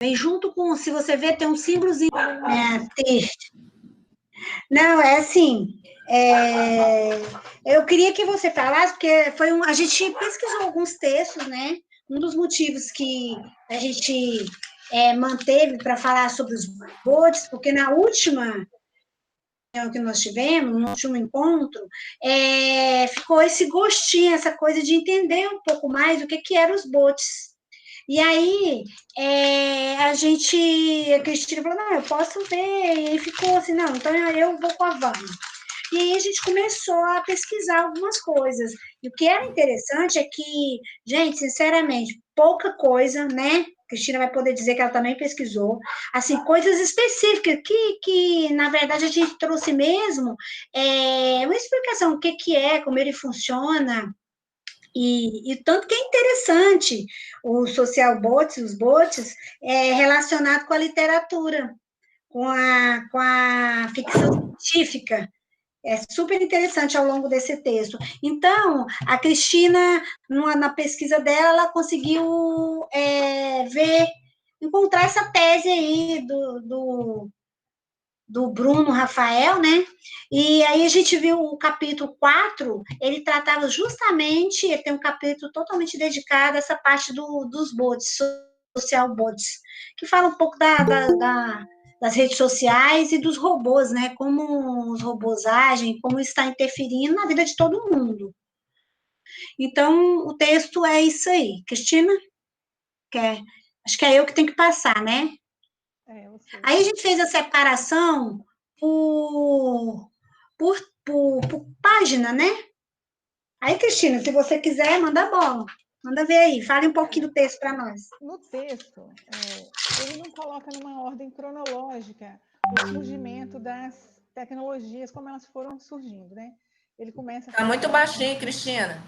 Vem junto com, se você ver, tem um símbolozinho. Texto. Não, é assim, eu queria que você falasse, porque a gente pesquisou alguns textos, né? Um dos motivos que a gente manteve para falar sobre os bodes, porque na última que nós tivemos, no último encontro, ficou esse gostinho, essa coisa de entender um pouco mais o que eram os botes. E aí, a Cristina falou, não, eu posso ver, e aí ficou assim, não, então eu vou com a Vânia. E aí a gente começou a pesquisar algumas coisas. E o que era interessante é que, gente, sinceramente, pouca coisa, né? Cristina vai poder dizer que ela também pesquisou, assim, coisas específicas que na verdade, a gente trouxe mesmo uma explicação do que é, como ele funciona, e tanto que é interessante o social bots, os bots, relacionado com a literatura, com a ficção científica. É super interessante ao longo desse texto. Então, a Cristina, na pesquisa dela, ela conseguiu encontrar essa tese aí do Bruno Rafael, né? E aí a gente viu o capítulo 4, ele tratava justamente, ele tem um capítulo totalmente dedicado a essa parte dos bots, social bots, que fala um pouco das redes sociais e dos robôs, né? Como os robôs agem, como está interferindo na vida de todo mundo. Então, o texto é isso aí. Cristina? Acho que é eu que tenho que passar, né? Aí a gente fez a separação por, por página, né? Aí, Cristina, se você quiser, manda bola. Manda ver aí, fale um pouquinho do texto para nós. No texto, ele não coloca numa ordem cronológica o surgimento das tecnologias, como elas foram surgindo, né? Ele começa... Está muito baixinho, Cristina.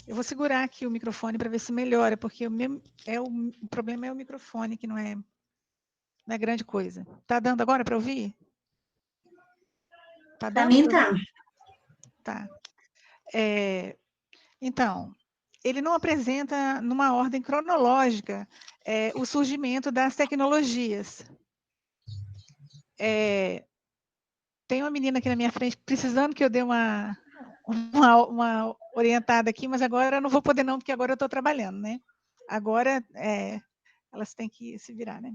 Eu vou segurar aqui o microfone para ver se melhora, porque o problema é o microfone, que não é grande coisa. Tá dando agora para ouvir? Tá dando? Para mim, tá. Tá. Então, ele não apresenta numa ordem cronológica o surgimento das tecnologias. Tem uma menina aqui na minha frente precisando que eu dê uma orientada aqui, mas agora eu não vou poder não, porque agora eu estou trabalhando, né? Agora elas têm que se virar, né?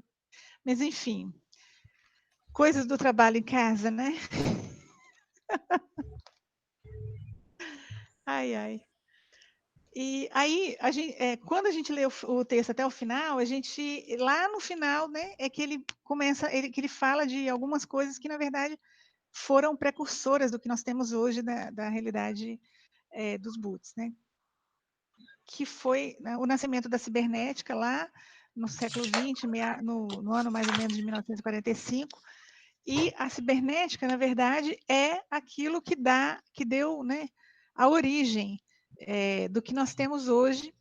Mas, enfim, coisas do trabalho em casa, né? Ai, ai. E aí, quando a gente lê o texto até o final, lá no final, né, é que ele começa, que ele fala de algumas coisas que, na verdade, foram precursoras do que nós temos hoje da realidade dos bots, né? Que foi, né, o nascimento da cibernética lá no século XX, no ano mais ou menos de 1945, e a cibernética, na verdade, é aquilo que deu, né, a origem do que nós temos hoje,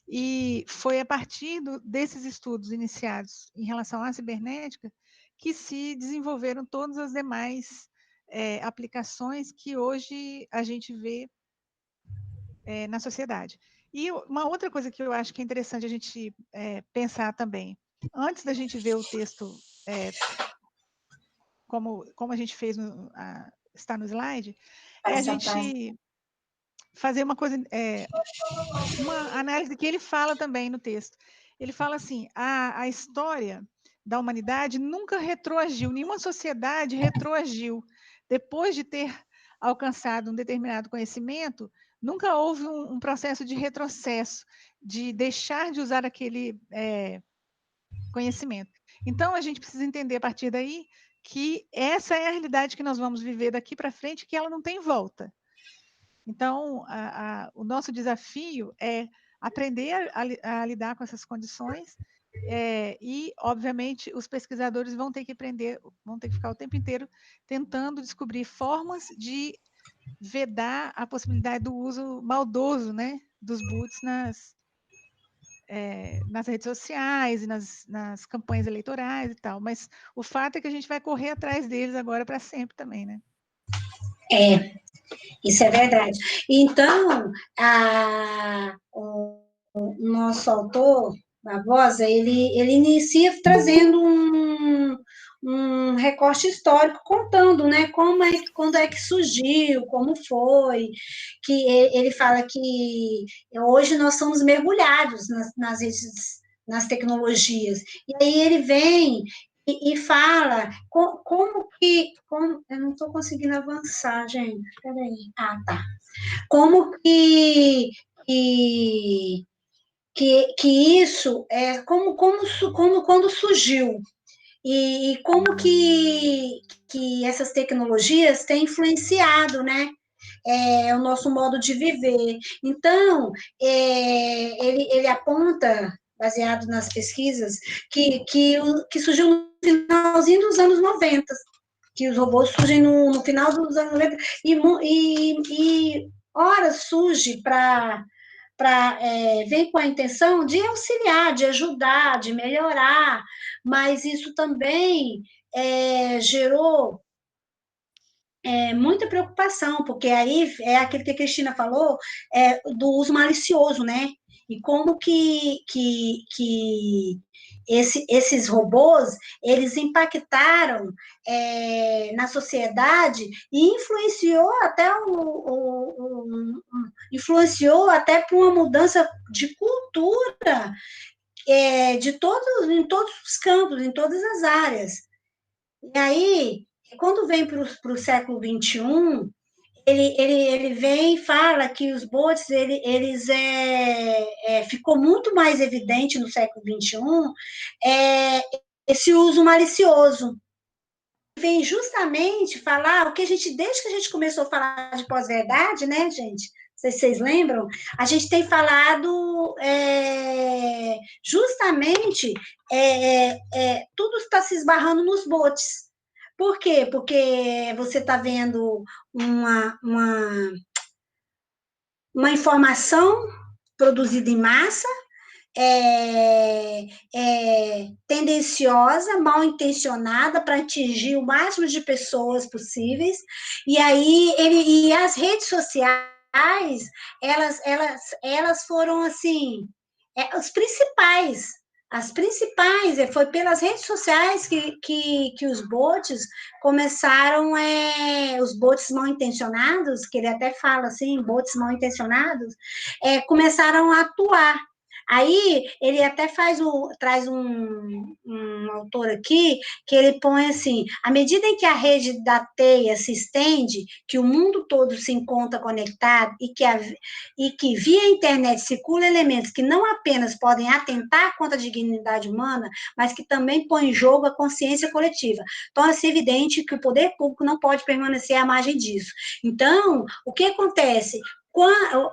e foi a partir desses estudos iniciados em relação à cibernética que se desenvolveram todas as demais aplicações que hoje a gente vê na sociedade. E uma outra coisa que eu acho que é interessante a gente pensar também, antes da gente ver o texto como a gente fez, está no slide, é a gente fazer uma coisa, uma análise que ele fala também no texto. Ele fala assim, a história da humanidade nunca retroagiu, nenhuma sociedade retroagiu. Depois de ter alcançado um determinado conhecimento, nunca houve um processo de retrocesso, de deixar de usar aquele conhecimento. Então, a gente precisa entender a partir daí que essa é a realidade que nós vamos viver daqui para frente, que ela não tem volta. Então, o nosso desafio é aprender a lidar com essas condições e, obviamente, os pesquisadores vão ter que aprender, vão ter que ficar o tempo inteiro tentando descobrir formas de vedar a possibilidade do uso maldoso, né, dos bots nas redes sociais e nas campanhas eleitorais e tal. Mas o fato é que a gente vai correr atrás deles agora para sempre também, né? Isso é verdade. Então, o nosso autor, Barbosa, ele inicia trazendo um recorte histórico, contando, né, quando é que surgiu, como foi, que ele fala que hoje nós somos mergulhados nas tecnologias, e aí ele vem e fala eu não estou conseguindo avançar, gente, peraí, tá, como que isso é como quando surgiu e como que essas tecnologias têm influenciado, né, o nosso modo de viver. Então, ele aponta, baseado nas pesquisas, que surgiu no finalzinho dos anos 90, que os robôs surgem no final dos anos 90, e ora surge vem com a intenção de auxiliar, de ajudar, de melhorar, mas isso também gerou muita preocupação, porque aí é aquilo que a Cristina falou, do uso malicioso, né? E como que esses robôs, eles impactaram na sociedade e influenciou até para uma mudança de cultura em todos os campos, em todas as áreas. E aí, quando vem para o século XXI, ele vem e fala que os bots, ficou muito mais evidente no século XXI, esse uso malicioso. Vem justamente falar o que desde que a gente começou a falar de pós-verdade, né, gente? Não sei se vocês lembram, a gente tem falado justamente tudo está se esbarrando nos bots. Por quê? Porque você está vendo uma informação produzida em massa, tendenciosa, mal intencionada para atingir o máximo de pessoas possíveis, e aí e as redes sociais, elas foram assim, as principais, foi pelas redes sociais que os bots começaram, os bots mal intencionados, que ele até fala assim, bots mal intencionados, começaram a atuar. Aí ele até traz um autor aqui, que ele põe assim, à medida em que a rede da teia se estende, que o mundo todo se encontra conectado e que via internet circulam elementos que não apenas podem atentar contra a dignidade humana, mas que também põem em jogo a consciência coletiva. Torna-se evidente que o poder público não pode permanecer à margem disso. Então, o que acontece?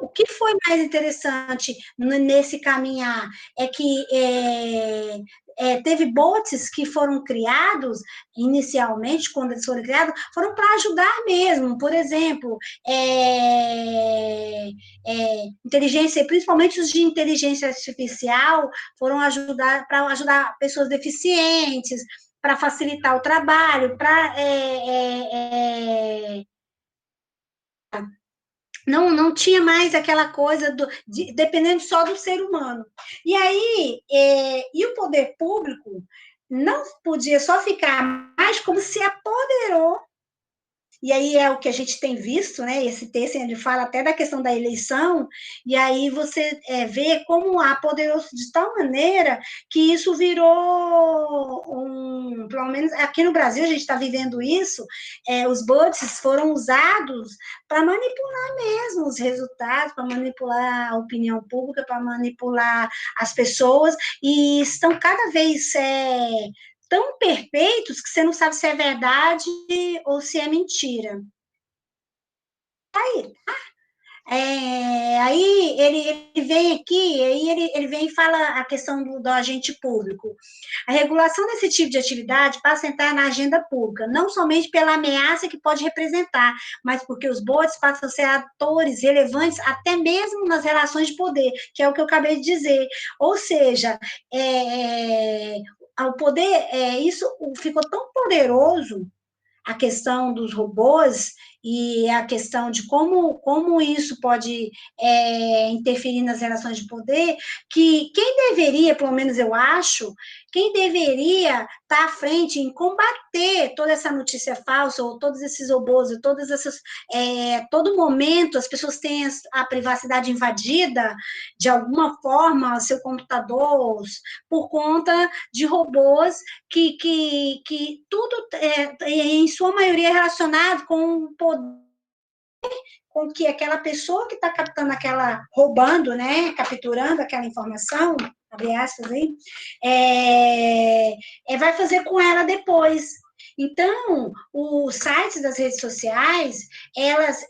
O que foi mais interessante nesse caminhar é que teve bots que foram criados, inicialmente, quando eles foram criados, foram para ajudar mesmo. Por exemplo, inteligência, principalmente os de inteligência artificial, foram para ajudar pessoas deficientes, para facilitar o trabalho, para não tinha mais aquela coisa dependendo só do ser humano. E aí, e o poder público não podia só ficar mais como se apoderou. E aí é o que a gente tem visto, né? Esse texto ele fala até da questão da eleição, e aí você vê como apoderou-se de tal maneira que isso virou pelo menos aqui no Brasil a gente está vivendo isso, os bots foram usados para manipular mesmo os resultados, para manipular a opinião pública, para manipular as pessoas, e estão cada vez tão perfeitos que você não sabe se é verdade ou se é mentira. Aí ele vem aqui, aí ele vem e fala a questão do agente público. A regulação desse tipo de atividade passa a entrar na agenda pública, não somente pela ameaça que pode representar, mas porque os bots passam a ser atores relevantes até mesmo nas relações de poder, que é o que eu acabei de dizer. Ou seja, o poder, isso ficou tão poderoso, a questão dos robôs, e a questão de como isso pode interferir nas relações de poder, que quem deveria, pelo menos eu acho, quem deveria estar à frente em combater toda essa notícia falsa, ou todos esses robôs, todas essas, todo momento as pessoas têm a privacidade invadida, de alguma forma, seu computador, por conta de robôs que tudo, em sua maioria, é relacionado com o poder, com que aquela pessoa que está captando roubando, né, capturando aquela informação, abre aspas aí, vai fazer com ela depois. Então, os sites das redes sociais, elas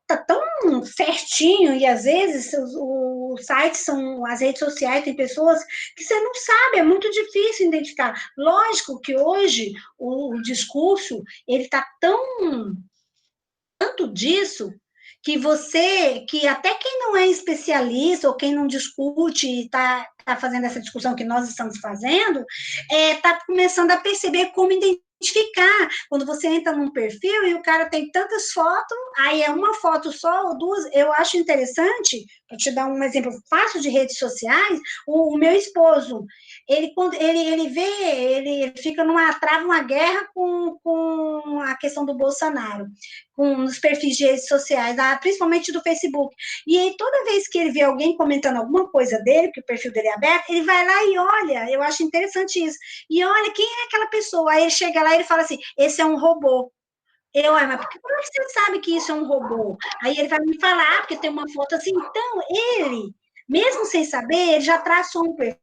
tá tão certinho, e às vezes os sites são, as redes sociais, tem pessoas que você não sabe, é muito difícil identificar. Lógico que hoje o discurso, ele tá tanto disso, que até quem não é especialista, ou quem não discute e está fazendo essa discussão que nós estamos fazendo, está começando a perceber como identificar. Quando você entra num perfil e o cara tem tantas fotos, aí é uma foto só ou duas. Eu acho interessante, para te dar um exemplo fácil de redes sociais, o meu esposo, ele fica trava uma guerra com a questão do Bolsonaro, nos perfis de redes sociais, principalmente do Facebook. E aí, toda vez que ele vê alguém comentando alguma coisa dele, que o perfil dele é aberto, ele vai lá e olha, eu acho interessante isso, e olha quem é aquela pessoa. Aí ele chega lá e ele fala assim, esse é um robô. Mas como é que você sabe que isso é um robô? Aí ele vai me falar, porque tem uma foto assim. Então, ele, mesmo sem saber, ele já traçou um perfil,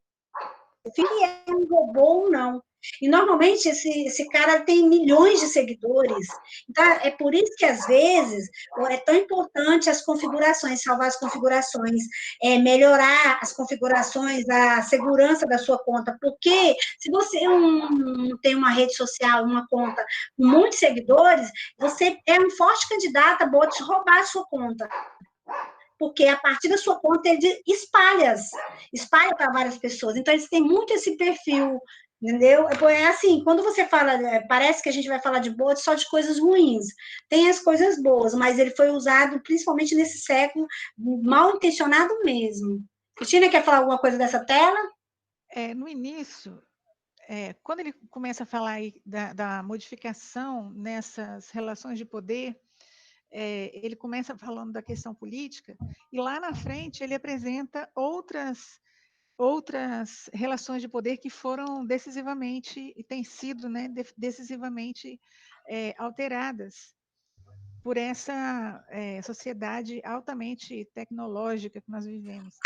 é um robô ou não. E, normalmente, esse cara tem milhões de seguidores. Então, é por isso que, às vezes, é tão importante as configurações, salvar as configurações, melhorar as configurações, a segurança da sua conta. Porque se você tem uma rede social, uma conta com muitos seguidores, você é um forte candidato a bots roubar a sua conta. Porque a partir da sua conta ele espalha para várias pessoas. Então, eles têm muito esse perfil, entendeu? É assim, quando você fala, parece que a gente vai falar de bot só de coisas ruins. Tem as coisas boas, mas ele foi usado principalmente nesse século, mal intencionado mesmo. Cristina, quer falar alguma coisa dessa tela? No início, quando ele começa a falar aí da modificação nessas relações de poder, ele começa falando da questão política, e lá na frente ele apresenta outras relações de poder que foram decisivamente, e têm sido, né, decisivamente alteradas por essa sociedade altamente tecnológica que nós vivemos.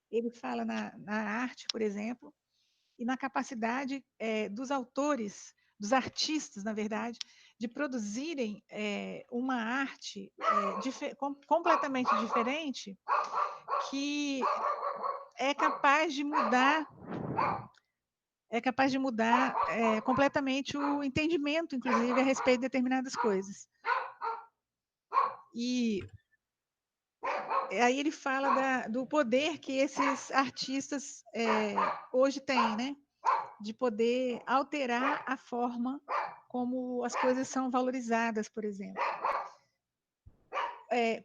Ele fala na arte, por exemplo, e na capacidade dos autores, dos artistas, na verdade, de produzirem uma arte completamente diferente, que é capaz de mudar completamente o entendimento, inclusive, a respeito de determinadas coisas. E aí ele fala do poder que esses artistas hoje têm, né? De poder alterar a forma como as coisas são valorizadas, por exemplo.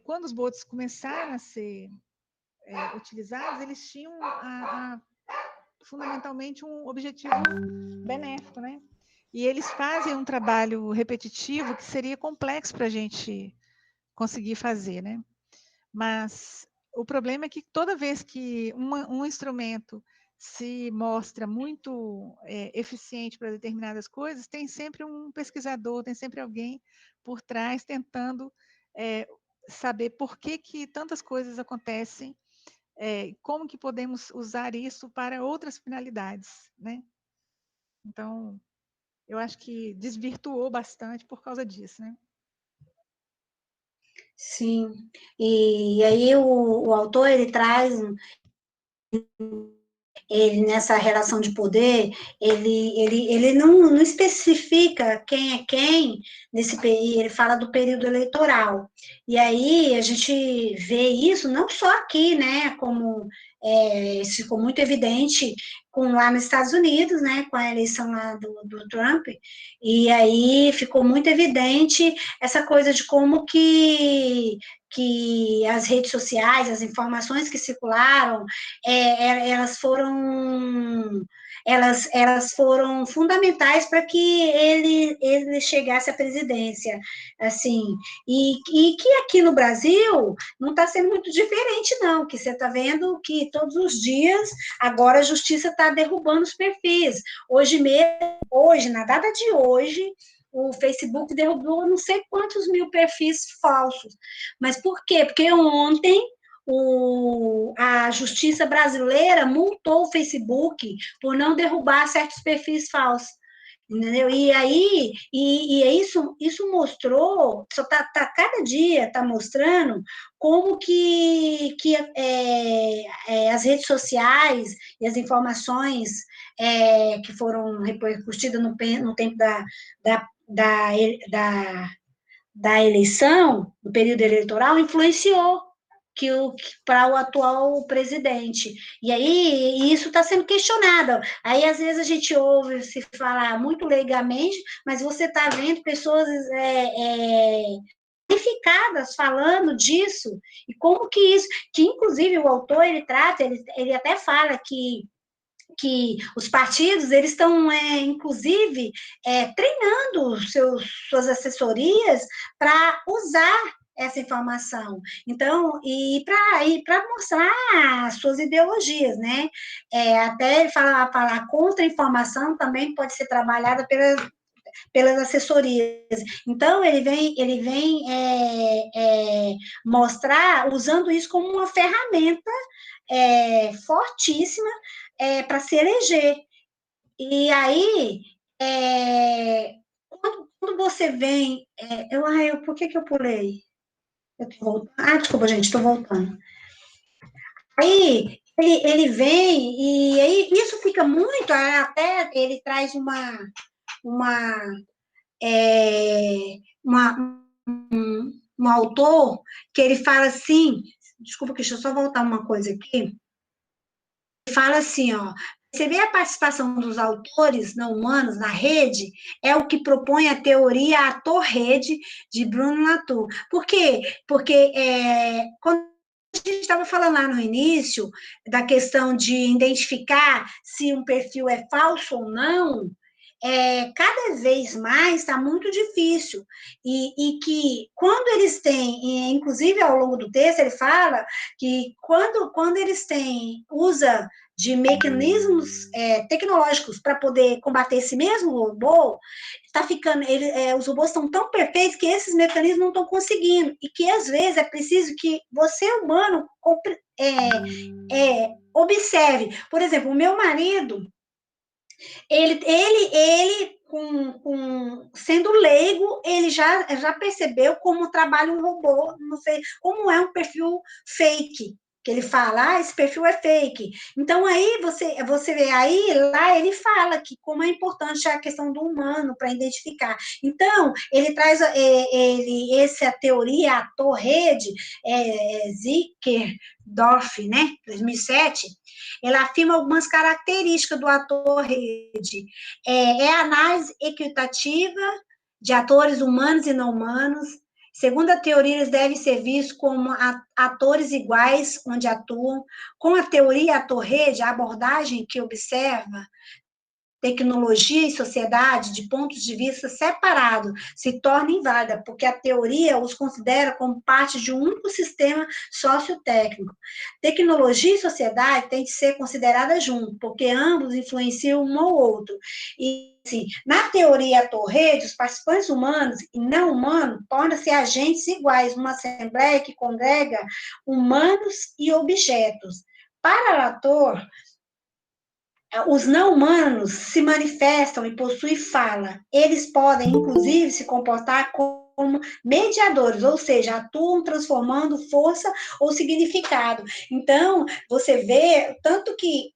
Quando os bots começaram a ser utilizados, eles tinham fundamentalmente um objetivo benéfico, né? E eles fazem um trabalho repetitivo que seria complexo para a gente conseguir fazer, né? Mas o problema é que toda vez que um instrumento se mostra muito eficiente para determinadas coisas, tem sempre um pesquisador, tem sempre alguém por trás tentando saber por que tantas coisas acontecem, como que podemos usar isso para outras finalidades, né? Então, eu acho que desvirtuou bastante por causa disso, né? Sim. E aí o autor, ele traz ele nessa relação de poder, ele não especifica quem é quem nesse período, ele fala do período eleitoral. E aí a gente vê isso não só aqui, né, como isso ficou muito evidente lá nos Estados Unidos, né, com a eleição lá do Trump, e aí ficou muito evidente essa coisa de como que as redes sociais, as informações que circularam, elas foram fundamentais para que ele chegasse à presidência, assim, e que aqui no Brasil não está sendo muito diferente, não, que você está vendo que todos os dias, agora a justiça está derrubando os perfis. Hoje, na data de hoje, o Facebook derrubou não sei quantos mil perfis falsos. Mas por quê? Porque ontem a justiça brasileira multou o Facebook por não derrubar certos perfis falsos. Entendeu? E aí, isso mostrou, só cada dia está mostrando como que as redes sociais e as informações que foram repercutidas no tempo da eleição, do período eleitoral, influenciou para o atual presidente. E aí, isso está sendo questionado. Aí, às vezes, a gente ouve se falar muito leigamente, mas você está vendo pessoas qualificadas falando disso, e como que isso, que inclusive o autor, ele até fala que os partidos, eles estão, inclusive, treinando suas assessorias para usar essa informação. Então, e para mostrar as suas ideologias, né? Até ele falar contra a informação também pode ser trabalhada pelas assessorias. Então, ele vem mostrar, usando isso como uma ferramenta fortíssima para se eleger. E aí, quando você vem... por que eu pulei? Eu tô voltando. Desculpa, gente, estou voltando. Aí, ele vem, e aí isso fica muito, até ele traz um autor que ele fala assim, desculpa, deixa eu só voltar uma coisa aqui, ele fala assim, ó, perceber a participação dos autores não humanos na rede é o que propõe a teoria ator-rede de Bruno Latour. Por quê? Porque quando a gente estava falando lá no início da questão de identificar se um perfil é falso ou não, cada vez mais está muito difícil, e que quando eles têm, inclusive ao longo do texto ele fala que quando eles usa de mecanismos tecnológicos para poder combater esse mesmo robô, está ficando, os robôs estão tão perfeitos que esses mecanismos não estão conseguindo, e que às vezes é preciso que você, humano, observe. Por exemplo, o meu marido, ele sendo leigo, ele já percebeu como trabalha um robô, não sei, como é um perfil fake, que ele fala, esse perfil é fake. Então, aí, você vê, aí, lá ele fala que como é importante a questão do humano para identificar. Então, ele traz essa teoria, a Torrede, Zickerdorf, né, 2007, ela afirma algumas características do ator-rede. A análise equitativa de atores humanos e não humanos. Segundo a teoria, eles devem ser vistos como atores iguais onde atuam. Com a teoria ator-rede, a abordagem que observa tecnologia e sociedade de pontos de vista separados se torna inválida, porque a teoria os considera como parte de um único sistema sociotécnico. Tecnologia e sociedade têm de ser consideradas juntos, porque ambos influenciam um ao outro. E, assim, na teoria ator-rede, os participantes humanos e não humanos tornam-se agentes iguais numa assembleia que congrega humanos e objetos. Para Latour, os não-humanos se manifestam e possuem fala. Eles podem, inclusive, se comportar como como mediadores, ou seja, atuam transformando força ou significado. Então, você vê, tanto que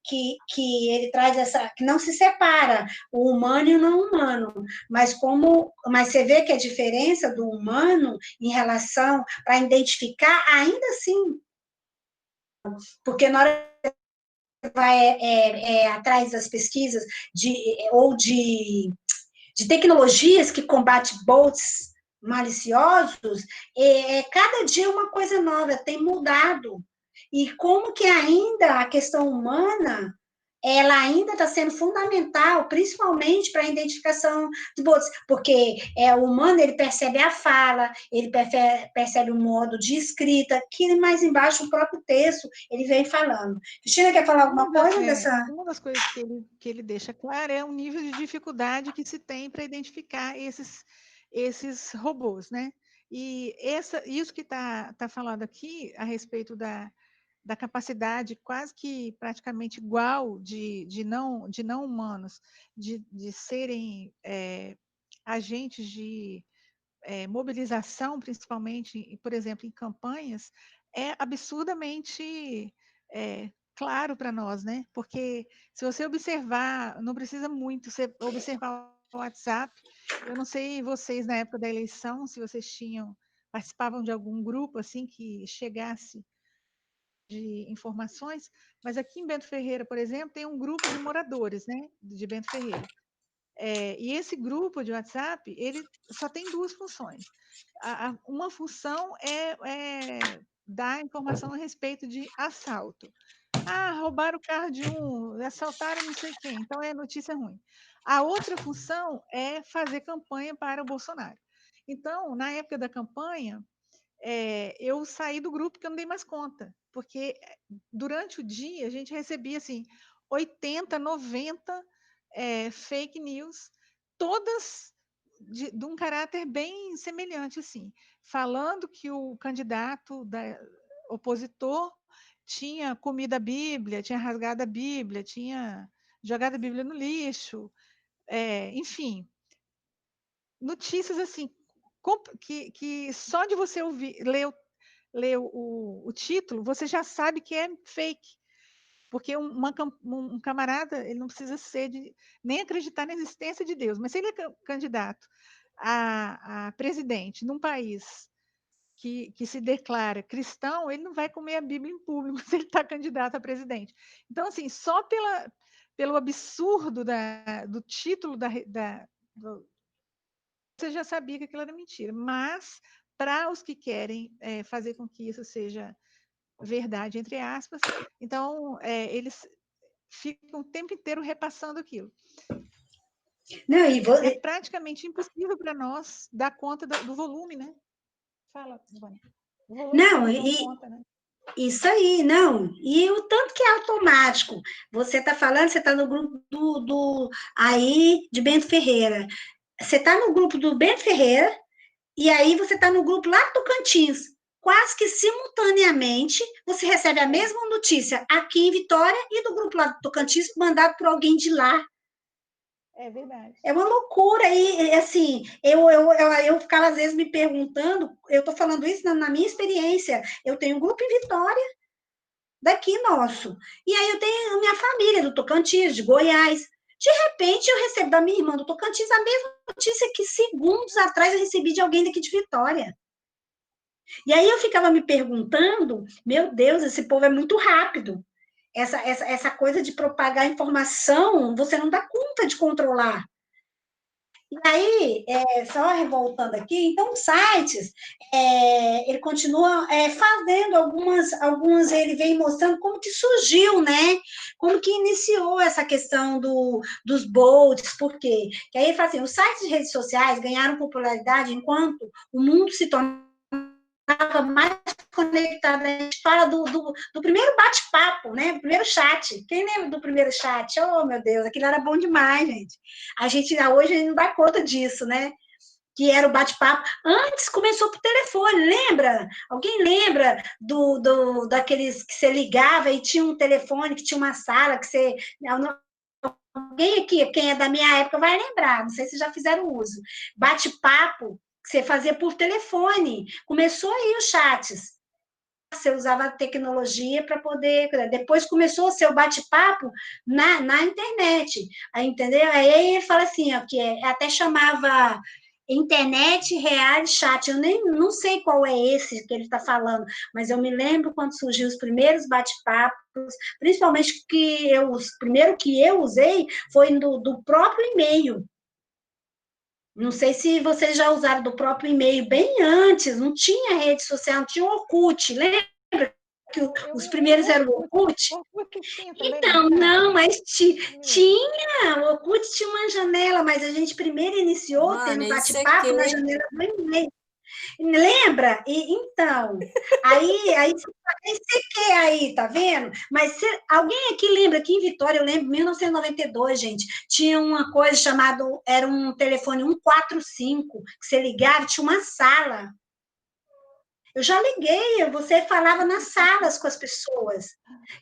ele traz essa, que não se separa o humano e o não humano, mas você vê que a diferença do humano em relação, para identificar, ainda assim, porque na hora que vai atrás das pesquisas de tecnologias que combatem bots maliciosos, cada dia uma coisa nova, tem mudado. E como que ainda a questão humana, ela ainda está sendo fundamental, principalmente para a identificação de bots, porque o humano, ele percebe a fala, ele percebe o modo de escrita, que mais embaixo o próprio texto, ele vem falando. Cristina, quer falar alguma coisa dessa? Uma das coisas que ele deixa claro é o nível de dificuldade que se tem para identificar esses robôs, né? E isso que está falando aqui a respeito da capacidade quase que praticamente igual de não humanos, de serem agentes de mobilização, principalmente, por exemplo, em campanhas, é absurdamente claro para nós, né? Porque se você observar, não precisa muito você observar o WhatsApp. Eu não sei vocês na época da eleição, se vocês participavam de algum grupo assim que chegasse de informações, mas aqui em Bento Ferreira, por exemplo, tem um grupo de moradores, né, de Bento Ferreira. E esse grupo de WhatsApp, ele só tem duas funções. Uma função é dar informação a respeito de assalto. Roubaram o carro de assaltaram não sei quem, então é notícia ruim. A outra função é fazer campanha para o Bolsonaro. Então, na época da campanha, eu saí do grupo porque eu não dei mais conta, porque durante o dia a gente recebia assim 80, 90 fake news, todas de um caráter bem semelhante, assim, falando que o candidato opositor tinha comido a Bíblia, tinha rasgado a Bíblia, tinha jogado a Bíblia no lixo, enfim, notícias assim que só de você ler o título, você já sabe que é fake. Porque um camarada, ele não precisa nem acreditar na existência de Deus, mas se ele é candidato a presidente num país que se declara cristão, ele não vai comer a Bíblia em público se ele está candidato a presidente. Então, assim, só pelo absurdo do título você já sabia que aquilo era mentira. Mas, para os que querem fazer com que isso seja verdade, entre aspas, então eles ficam o tempo inteiro repassando aquilo. Não, É praticamente impossível para nós dar conta do volume, né? Fala, Giovana. O volume não, que eles dão conta, né? Isso aí, não. E o tanto que é automático. Você está falando, você está no grupo aí de Bento Ferreira. Você está no grupo do Bento Ferreira, e aí você está no grupo lá do Tocantins. Quase que simultaneamente, você recebe a mesma notícia aqui em Vitória e do grupo lá do Tocantins, mandado por alguém de lá. É verdade. É uma loucura. E, assim, eu ficava, às vezes, me perguntando, eu estou falando isso na minha experiência, eu tenho um grupo em Vitória, daqui nosso. E aí eu tenho a minha família do Tocantins, de Goiás. De repente, eu recebo da minha irmã do Tocantins a mesma notícia que segundos atrás eu recebi de alguém daqui de Vitória. E aí eu ficava me perguntando, meu Deus, esse povo é muito rápido. Essa coisa de propagar informação, você não dá conta de controlar. E aí, só revoltando aqui, então, os sites, ele continua fazendo algumas, ele vem mostrando como que surgiu, né? Como que iniciou essa questão dos bots, por quê? Que aí ele fala assim, os sites de redes sociais ganharam popularidade enquanto o mundo se tornava mais conectado. A gente fala do primeiro bate-papo, né? Do primeiro chat. Quem lembra do primeiro chat? Oh, meu Deus, aquilo era bom demais, gente. Hoje a gente não dá conta disso, né? Que era o bate-papo. Antes começou por telefone, lembra? Alguém lembra daqueles que você ligava e tinha um telefone, que tinha uma sala, que você... Alguém aqui, quem é da minha época, vai lembrar, não sei se já fizeram uso. Bate-papo, que você fazia por telefone. Começou aí os chats. Você usava a tecnologia para poder... Depois começou o seu bate-papo na internet, aí, entendeu? Aí ele fala assim, ó, que até chamava internet real chat. Eu nem não sei qual é esse que ele está falando, mas eu me lembro quando surgiu os primeiros bate-papos, principalmente que o primeiro que eu usei foi do próprio e-mail. Não sei se vocês já usaram do próprio e-mail bem antes, não tinha rede social, não tinha o Orkut, lembra que os primeiros eram o Orkut? Orkut tinha também, Então, não, mas tinha, o Orkut tinha uma janela, mas a gente primeiro iniciou Mano, tendo isso bate-papo na aqui. janela do e-mail. Lembra? Então, aí você quer aí, tá vendo? Mas alguém aqui lembra que em Vitória, eu lembro, 1992, gente, tinha uma coisa chamada, era um telefone 145, que você ligava, tinha uma sala. Eu já liguei, você falava nas salas com as pessoas,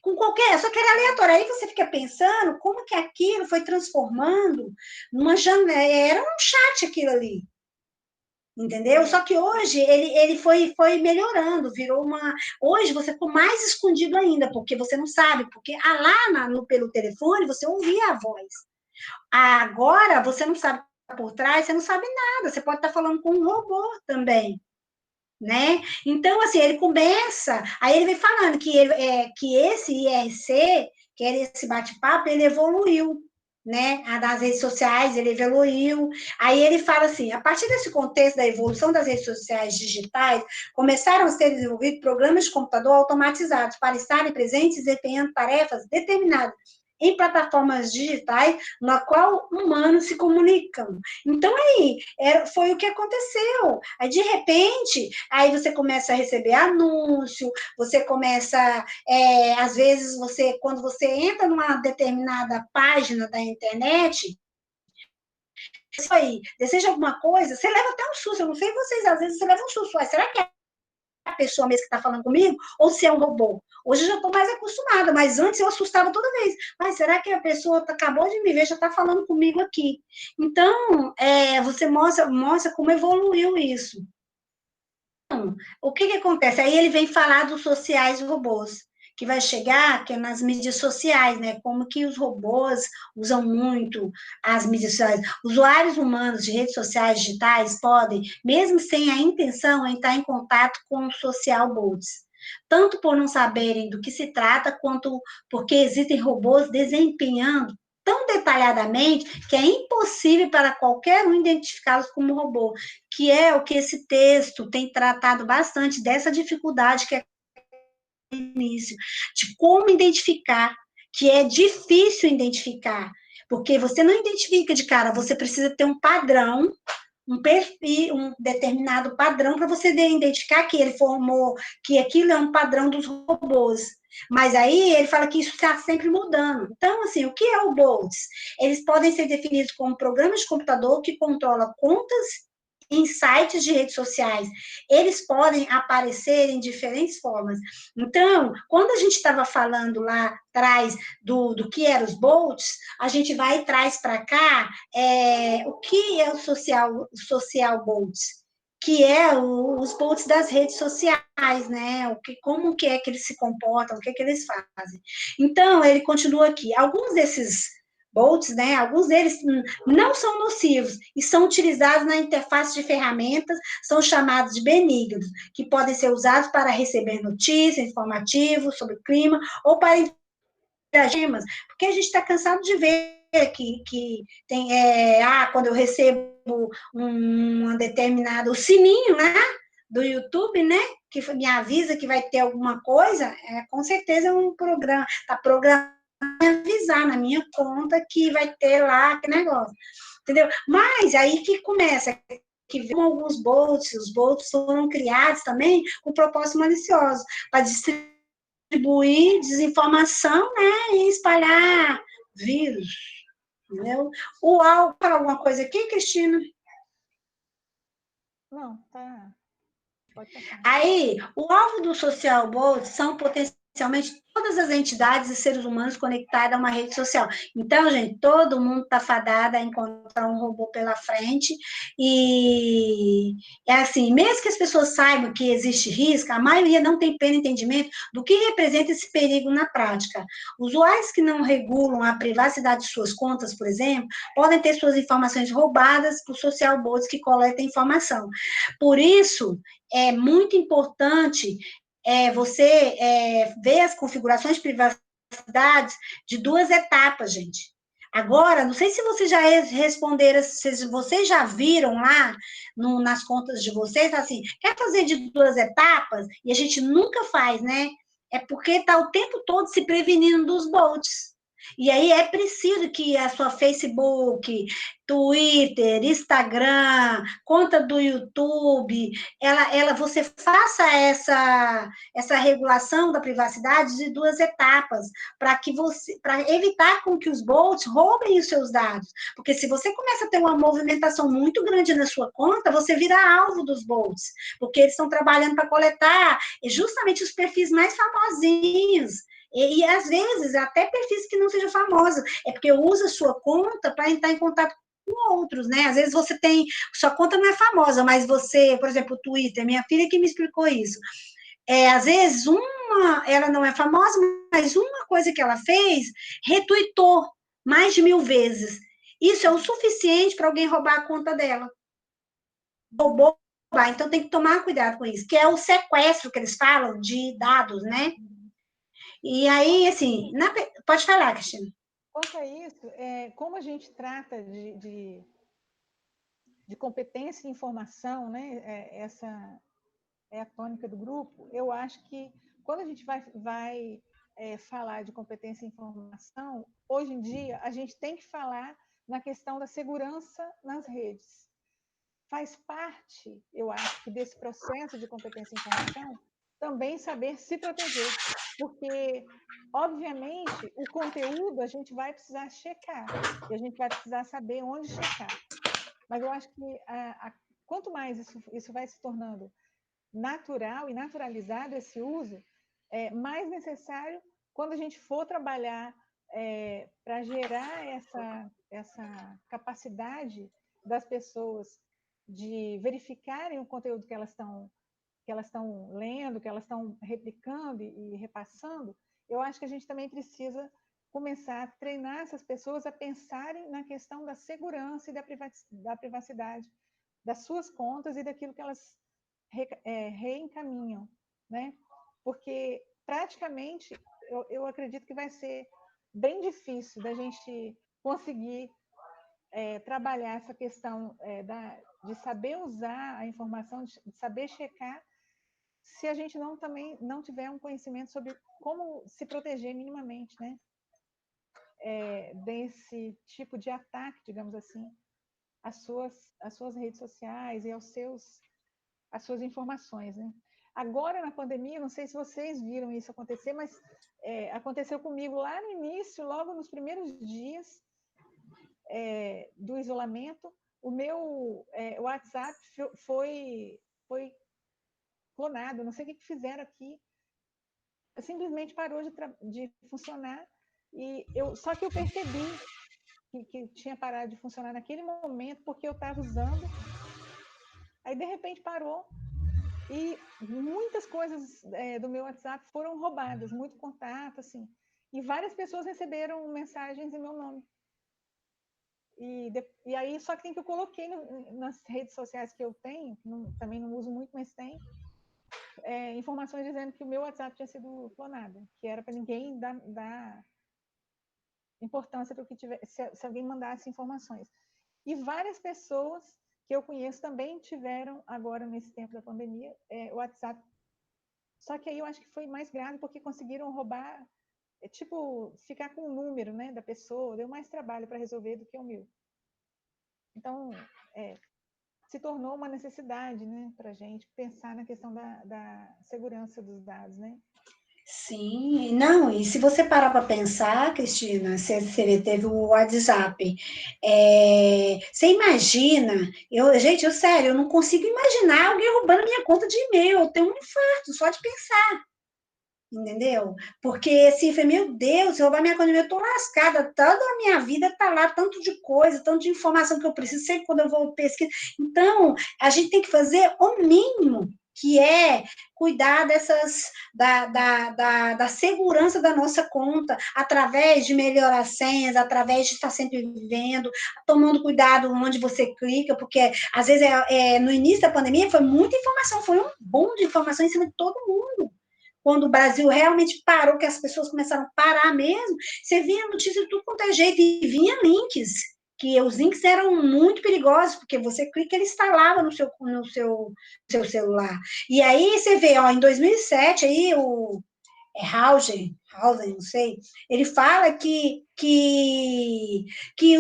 com qualquer, só que era aleatório. Aí você fica pensando como que aquilo foi transformando numa janela, era um chat aquilo ali. Entendeu? Só que hoje ele foi melhorando, virou uma. Hoje você ficou mais escondido ainda, porque você não sabe, porque pelo telefone você ouvia a voz. Agora você não sabe por trás, você não sabe nada, você pode estar falando com um robô também. Né? Então, assim, ele começa, aí ele vem falando que esse IRC, que era esse bate-papo, ele evoluiu, né? Das redes sociais, ele evoluiu. Aí ele fala assim, a partir desse contexto da evolução das redes sociais digitais, começaram a ser desenvolvidos programas de computador automatizados para estarem presentes e desempenhando tarefas determinadas em plataformas digitais, na qual humanos se comunicam. Então, aí, foi o que aconteceu. Aí, de repente, aí você começa a receber anúncio, você começa, às vezes, quando você entra numa determinada página da internet, isso aí, deseja alguma coisa, você leva até um susto, eu não sei vocês, às vezes você leva um susto, será que é a pessoa mesmo que está falando comigo, ou se é um robô? Hoje eu já estou mais acostumada, mas antes eu assustava toda vez. Mas será que a pessoa acabou de me ver, já está falando comigo aqui? Então, você mostra como evoluiu isso. Então, o que acontece? Aí ele vem falar dos sociais robôs, que vai chegar que é nas mídias sociais, né? Como que os robôs usam muito as mídias sociais. Usuários humanos de redes sociais digitais podem, mesmo sem a intenção, entrar em contato com social bots, tanto por não saberem do que se trata, quanto porque existem robôs desempenhando tão detalhadamente que é impossível para qualquer um identificá-los como robô, que é o que esse texto tem tratado bastante dessa dificuldade que é no início, de como identificar, que é difícil identificar, porque você não identifica de cara, você precisa ter um padrão, um perfil, um determinado padrão para você identificar que ele formou, que aquilo é um padrão dos robôs. Mas aí ele fala que isso está sempre mudando. Então, assim, o que é o bots? Eles podem ser definidos como programas de computador que controlam contas em sites de redes sociais. Eles podem aparecer em diferentes formas. Então, quando a gente estava falando lá atrás do que eram os bots, a gente vai e traz para cá o que é o social bots, que é os bots das redes sociais, né? Como que é que eles se comportam, o que é que eles fazem. Então, ele continua aqui. Alguns desses bots, né? Alguns deles não são nocivos e são utilizados na interface de ferramentas, são chamados de benignos, que podem ser usados para receber notícias, informativos sobre o clima ou para interagir, porque a gente está cansado de ver que tem, quando eu recebo um determinado o sininho, né? Do YouTube, né? Que me avisa que vai ter alguma coisa, com certeza é um programa, está programado avisar na minha conta que vai ter lá aquele negócio, entendeu? Mas aí que começa, que vem alguns bots, os bots foram criados também com propósito malicioso, para distribuir desinformação, né, e espalhar vírus, entendeu? O alvo, para alguma coisa aqui, Cristina? Não, tá. Pode passar. Aí, o alvo do social bot são potenciais todas as entidades e seres humanos conectados a uma rede social. Então, gente, todo mundo está fadado a encontrar um robô pela frente, e é assim, mesmo que as pessoas saibam que existe risco, a maioria não tem pleno entendimento do que representa esse perigo na prática. Usuários que não regulam a privacidade de suas contas, por exemplo, podem ter suas informações roubadas por social bots que coletam informação. Por isso, é muito importante você ver as configurações de privacidade de 2 etapas, gente. Agora, não sei se vocês já responderam, se vocês já viram lá nas contas de vocês, assim, quer fazer de 2 etapas? E a gente nunca faz, né? É porque está o tempo todo se prevenindo dos bots. E aí é preciso que a sua Facebook, Twitter, Instagram, conta do YouTube, você faça essa regulação da privacidade de 2 etapas, para evitar com que os bots roubem os seus dados. Porque se você começa a ter uma movimentação muito grande na sua conta, você vira alvo dos bots, porque eles estão trabalhando para coletar justamente os perfis mais famosinhos. E às vezes, até perfis que não sejam famosos, é porque usa a sua conta para entrar em contato com outros, né? Às vezes você sua conta não é famosa, mas você, por exemplo, o Twitter, minha filha que me explicou isso. Às vezes, ela não é famosa, mas uma coisa que ela fez, retuitou mais de 1000 vezes. Isso é o suficiente para alguém roubar a conta dela. Roubou, então tem que tomar cuidado com isso, que é o sequestro que eles falam de dados, né? E aí, assim, pode falar, Cristina. Quanto a isso, como a gente trata de competência e informação, né? Essa é a tônica do grupo. Eu acho que quando a gente vai falar de competência e informação, hoje em dia, a gente tem que falar na questão da segurança nas redes. Faz parte, eu acho, desse processo de competência e informação, também saber se proteger, porque, obviamente, o conteúdo a gente vai precisar checar, e a gente vai precisar saber onde checar. Mas eu acho que quanto mais isso vai se tornando natural e naturalizado esse uso, é mais necessário quando a gente for trabalhar para gerar essa capacidade das pessoas de verificarem o conteúdo que elas estão lendo, que elas estão replicando e repassando. Eu acho que a gente também precisa começar a treinar essas pessoas a pensarem na questão da segurança e da privacidade das suas contas e daquilo que elas reencaminham, né? Porque praticamente eu acredito que vai ser bem difícil da gente conseguir trabalhar essa questão de saber usar a informação, de saber checar, se a gente também não tiver um conhecimento sobre como se proteger minimamente, né? Desse tipo de ataque, digamos assim, às suas redes sociais e às suas informações, né? Agora, na pandemia, não sei se vocês viram isso acontecer, mas aconteceu comigo lá no início, logo nos primeiros dias do isolamento, o meu WhatsApp foi clonado, não sei o que fizeram aqui, simplesmente parou de funcionar, só que eu percebi que tinha parado de funcionar naquele momento, porque eu estava usando, aí de repente parou, e muitas coisas do meu WhatsApp foram roubadas, muito contato, assim, e várias pessoas receberam mensagens em meu nome. E aí, só que eu coloquei nas redes sociais que eu tenho, também não uso muito, mas tem, informações dizendo que o meu WhatsApp tinha sido clonado, que era para ninguém dar importância para o que tiver, se alguém mandasse informações. E várias pessoas que eu conheço também tiveram, agora nesse tempo da pandemia, o WhatsApp. Só que aí eu acho que foi mais grave, porque conseguiram roubar, ficar com o número, né, da pessoa, deu mais trabalho para resolver do que o meu. Então, se tornou uma necessidade, né, para a gente pensar na questão da segurança dos dados, né? Sim, não, e se você parar para pensar, Cristina, você teve o WhatsApp, você imagina, gente, sério, eu não consigo imaginar alguém roubando minha conta de e-mail, eu tenho um infarto só de pensar. entendeu? Porque assim, foi, meu Deus, se roubar minha conta, eu tô lascada, toda a minha vida tá lá, tanto de coisa, tanto de informação que eu preciso, sempre quando eu vou pesquisar. Então, a gente tem que fazer o mínimo, que é cuidar da segurança da nossa conta, através de melhorar as senhas, através de estar sempre vivendo, tomando cuidado onde você clica, porque às vezes no início da pandemia foi muita informação, foi um boom de informação em cima de todo mundo. Quando o Brasil realmente parou, que as pessoas começaram a parar mesmo, você via notícia de tudo quanto é jeito, e vinha links, que os links eram muito perigosos, porque você clica, ele instalava no seu celular. E aí você vê, ó, em 2007, aí Haugen, não sei, ele fala que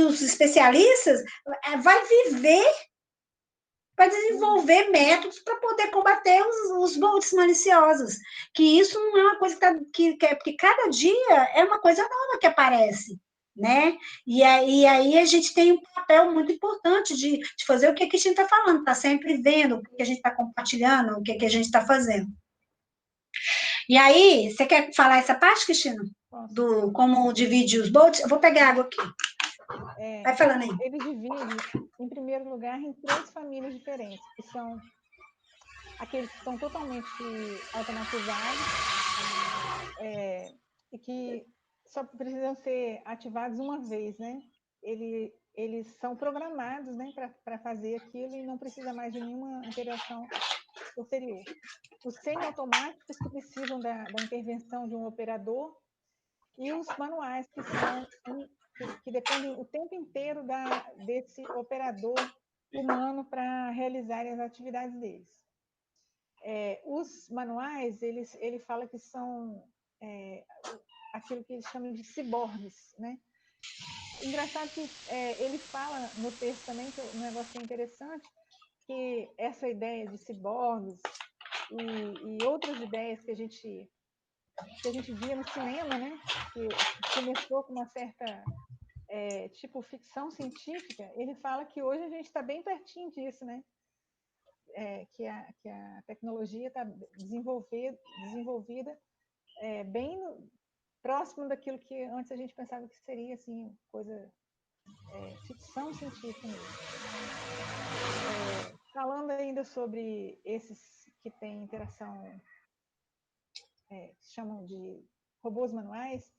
os especialistas vai viver para desenvolver métodos para poder combater os bots maliciosos. Que isso não é uma coisa porque cada dia é uma coisa nova que aparece, né? E aí a gente tem um papel muito importante de fazer o que a gente está falando, está sempre vendo o que a gente está compartilhando, o que a gente está fazendo. E aí, você quer falar essa parte, Cristina? Do como divide os bots? Eu vou pegar água aqui. Vai falando aí. Ele divide, em primeiro lugar, em 3 famílias diferentes, que são aqueles que são totalmente automatizados e que só precisam ser ativados uma vez, né? Eles são programados, né, para fazer aquilo e não precisa mais de nenhuma interação posterior. Os semiautomáticos, que precisam da intervenção de um operador, e os manuais, que dependem o tempo inteiro desse operador humano para realizarem as atividades deles. Os manuais, ele fala que são aquilo que eles chamam de ciborgues, né? Engraçado que ele fala no texto também, que um negócio que é interessante, que essa ideia de ciborgues e outras ideias que a gente via no cinema, né? Que começou com uma certa tipo ficção científica, ele fala que hoje a gente está bem pertinho disso, né? Que a tecnologia está desenvolvida bem próximo daquilo que antes a gente pensava que seria assim, coisa ficção científica mesmo. Falando ainda sobre esses que têm interação, chamam de robôs manuais,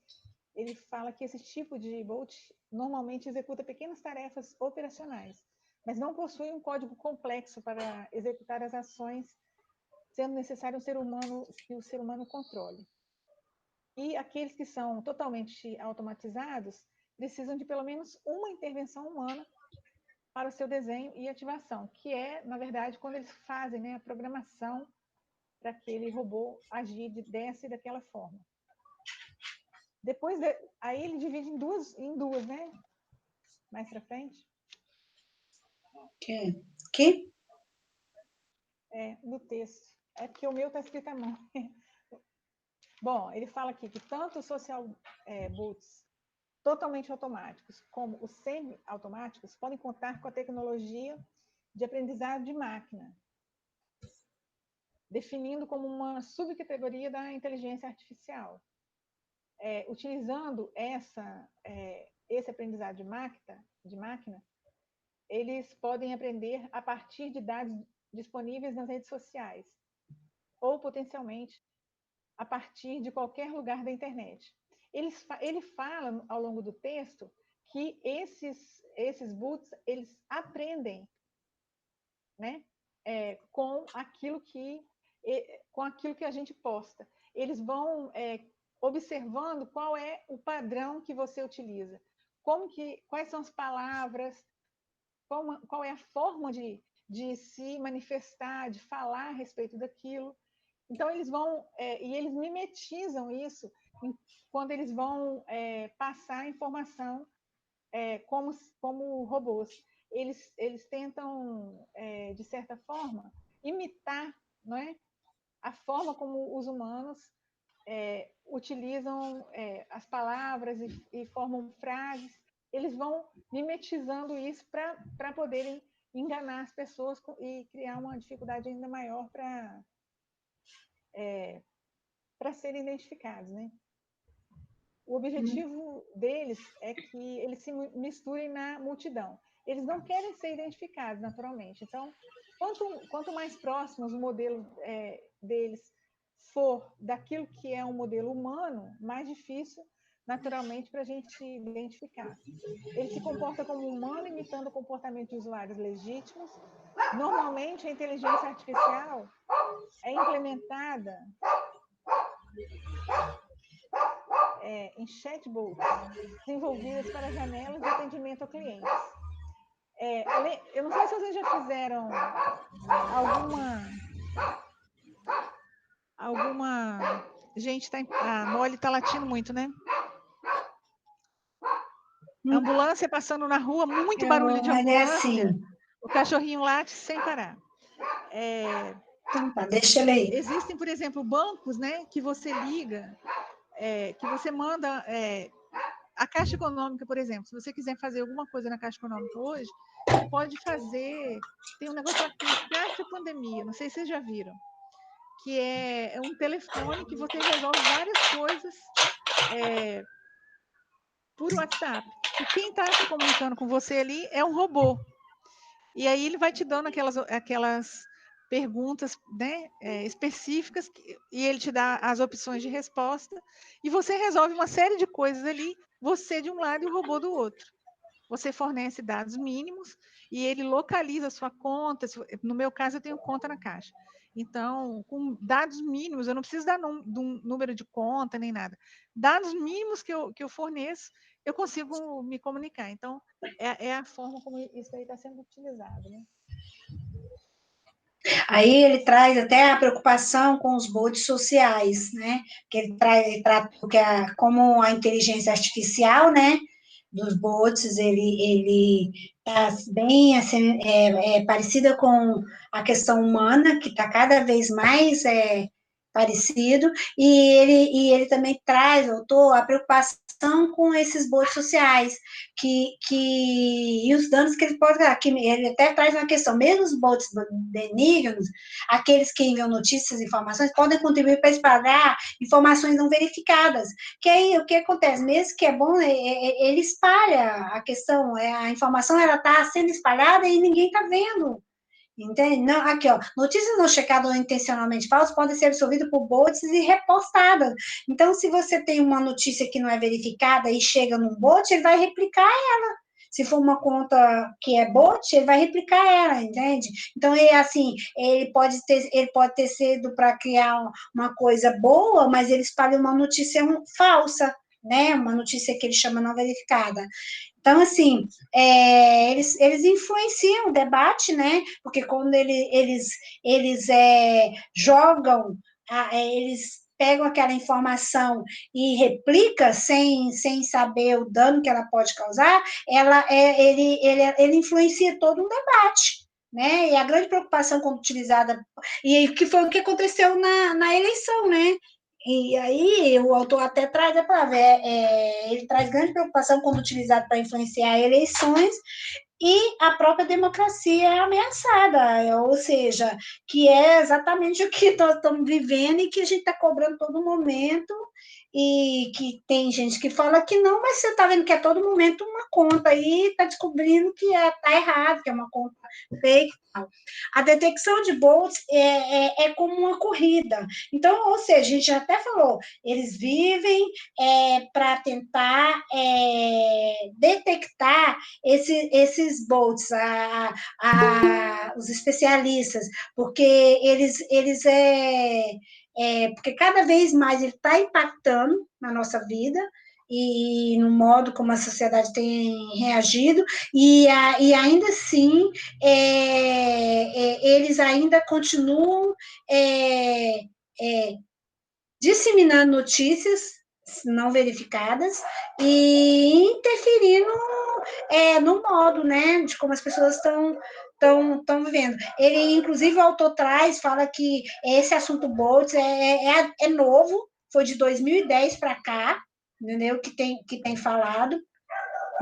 ele fala que esse tipo de bot normalmente executa pequenas tarefas operacionais, mas não possui um código complexo para executar as ações, sendo necessário que o ser humano controle. E aqueles que são totalmente automatizados precisam de pelo menos uma intervenção humana para o seu desenho e ativação, que é, na verdade, quando eles fazem, né, a programação para aquele robô agir dessa e daquela forma. Depois, aí ele divide em duas, né? Mais para frente. Aqui? No texto. É porque o meu está escrito à mão. Bom, ele fala aqui que tanto os social bots totalmente automáticos como os semi-automáticos podem contar com a tecnologia de aprendizado de máquina, definindo como uma subcategoria da inteligência artificial. Utilizando esse aprendizado de máquina, eles podem aprender a partir de dados disponíveis nas redes sociais, ou potencialmente a partir de qualquer lugar da internet. Ele fala ao longo do texto que esses bots, eles aprendem, né, com aquilo que a gente posta. Eles vão observando qual é o padrão que você utiliza, quais são as palavras, qual é a forma de se manifestar, de falar a respeito daquilo. Então, eles vão, e eles mimetizam isso quando eles vão passar informação como robôs. Eles tentam, de certa forma, imitar, não é, a forma como os humanos utilizam as palavras e formam frases. Eles vão mimetizando isso para poderem enganar as pessoas e criar uma dificuldade ainda maior para para serem identificados, né? O objetivo deles é que eles se misturem na multidão. Eles não querem ser identificados naturalmente. Então, quanto mais próximos o modelo deles for daquilo que é um modelo humano, mais difícil, naturalmente, para a gente identificar. Ele se comporta como humano, imitando o comportamento de usuários legítimos. Normalmente, a inteligência artificial é implementada em chatbots desenvolvidas para janelas de atendimento ao cliente. Eu não sei se vocês já fizeram alguma... Gente, a Molly está latindo muito, né? Ambulância passando na rua, muito barulho de ambulância. Assim. O cachorrinho late sem parar. Então, tá, deixa ele aí. Existem, por exemplo, bancos, né, que você liga, que você manda... a Caixa Econômica, por exemplo, se você quiser fazer alguma coisa na Caixa Econômica hoje, você pode fazer... Tem um negócio aqui, Caixa Pandemia, não sei se vocês já viram, que é um telefone que você resolve várias coisas por WhatsApp. E quem está se comunicando com você ali é um robô. E aí ele vai te dando aquelas perguntas, né, específicas, e ele te dá as opções de resposta, e você resolve uma série de coisas ali, você de um lado e o robô do outro. Você fornece dados mínimos e ele localiza a sua conta. No meu caso, eu tenho conta na Caixa. Então, com dados mínimos, eu não preciso dar de um número de conta nem nada. Dados mínimos que eu forneço, eu consigo me comunicar. Então, é a forma como isso aí está sendo utilizado, né? Aí ele traz até a preocupação com os bots sociais, né? Que ele trata como a inteligência artificial, né? Dos bots, ele está bem assim, parecida com a questão humana, que está cada vez mais parecido, e ele também traz, autor, a preocupação com esses bots sociais, e os danos que ele pode dar, que ele até traz uma questão, mesmo os bots benignos, aqueles que enviam notícias, informações, podem contribuir para espalhar informações não verificadas, que aí o que acontece, mesmo que é bom, ele espalha a questão, a informação ela está sendo espalhada e ninguém está vendo. Entende? Não, aqui, ó, notícias não checadas ou intencionalmente falsas podem ser absorvidas por bots e repostadas. Então, se você tem uma notícia que não é verificada e chega num bot, ele vai replicar ela. Se for uma conta que é bot, ele vai replicar ela, entende? Então, assim, ele pode ter sido para criar uma coisa boa, mas ele espalha uma notícia falsa, né? Uma notícia que ele chama não verificada. Então, assim, eles influenciam o debate, né? Porque quando eles jogam, eles pegam aquela informação e replicam sem saber o dano que ela pode causar, ele influencia todo um debate, né? E a grande preocupação quando utilizada, e que foi o que aconteceu na eleição, né? E aí o autor até traz a palavra, ele traz grande preocupação quando utilizado para influenciar eleições e a própria democracia é ameaçada, ou seja, que é exatamente o que nós estamos vivendo e que a gente está cobrando todo momento, e que tem gente que fala que não, mas você está vendo que a todo momento uma conta aí está descobrindo que está errado, que é uma conta fake. A detecção de bots é como uma corrida. Então, ou seja, a gente já até falou, eles vivem para tentar detectar esses bots, os especialistas, porque porque cada vez mais ele está impactando na nossa vida e no modo como a sociedade tem reagido, e ainda assim eles ainda continuam disseminando notícias não verificadas e interferindo no modo, né, de como as pessoas estão vivendo. Ele, inclusive, o autor fala que esse assunto bots é novo, foi de 2010 para cá, entendeu? Que tem falado,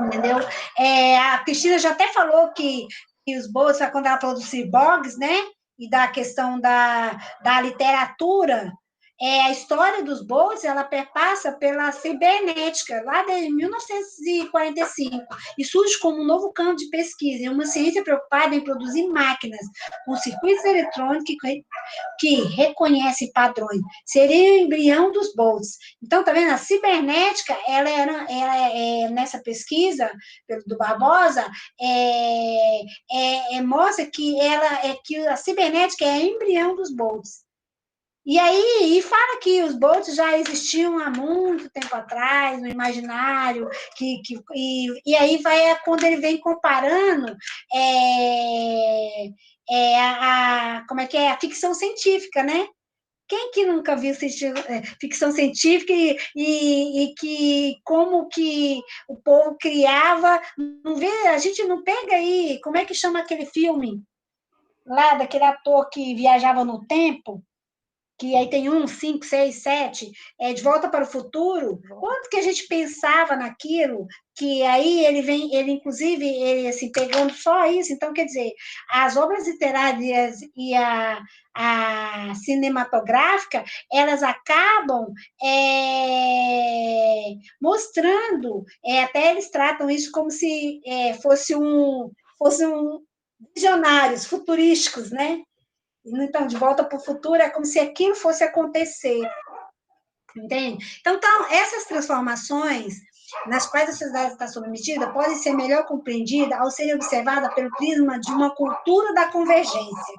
entendeu? A Cristina já até falou que os bots, quando ela falou dos ciborgues, né, e da questão da literatura, a história dos bots, ela perpassa pela cibernética, lá de 1945, e surge como um novo campo de pesquisa, e uma ciência preocupada em produzir máquinas com circuitos eletrônicos que reconhecem padrões. Seria o embrião dos bots. Então, tá vendo? A cibernética, nessa pesquisa do Barbosa, mostra que a cibernética é o embrião dos bots. E aí, fala que os bots já existiam há muito tempo atrás, no imaginário, e aí quando ele vem comparando como é que é? A ficção científica, né? Quem que nunca viu ficção científica e que como que o povo criava, não vê, a gente não pega aí, como é que chama aquele filme lá daquele ator que viajava no tempo? Que aí tem 1, 5, 6, 7, De Volta para o Futuro, quanto que a gente pensava naquilo, que aí ele inclusive, ele assim, pegando só isso, então, quer dizer, as obras literárias e a cinematográfica, elas acabam mostrando, até eles tratam isso como se fosse um visionários, futurísticos, né? Então, De Volta para o Futuro é como se aquilo fosse acontecer, entende? Então, essas transformações nas quais a sociedade está submetida podem ser melhor compreendidas ao serem observadas pelo prisma de uma cultura da convergência,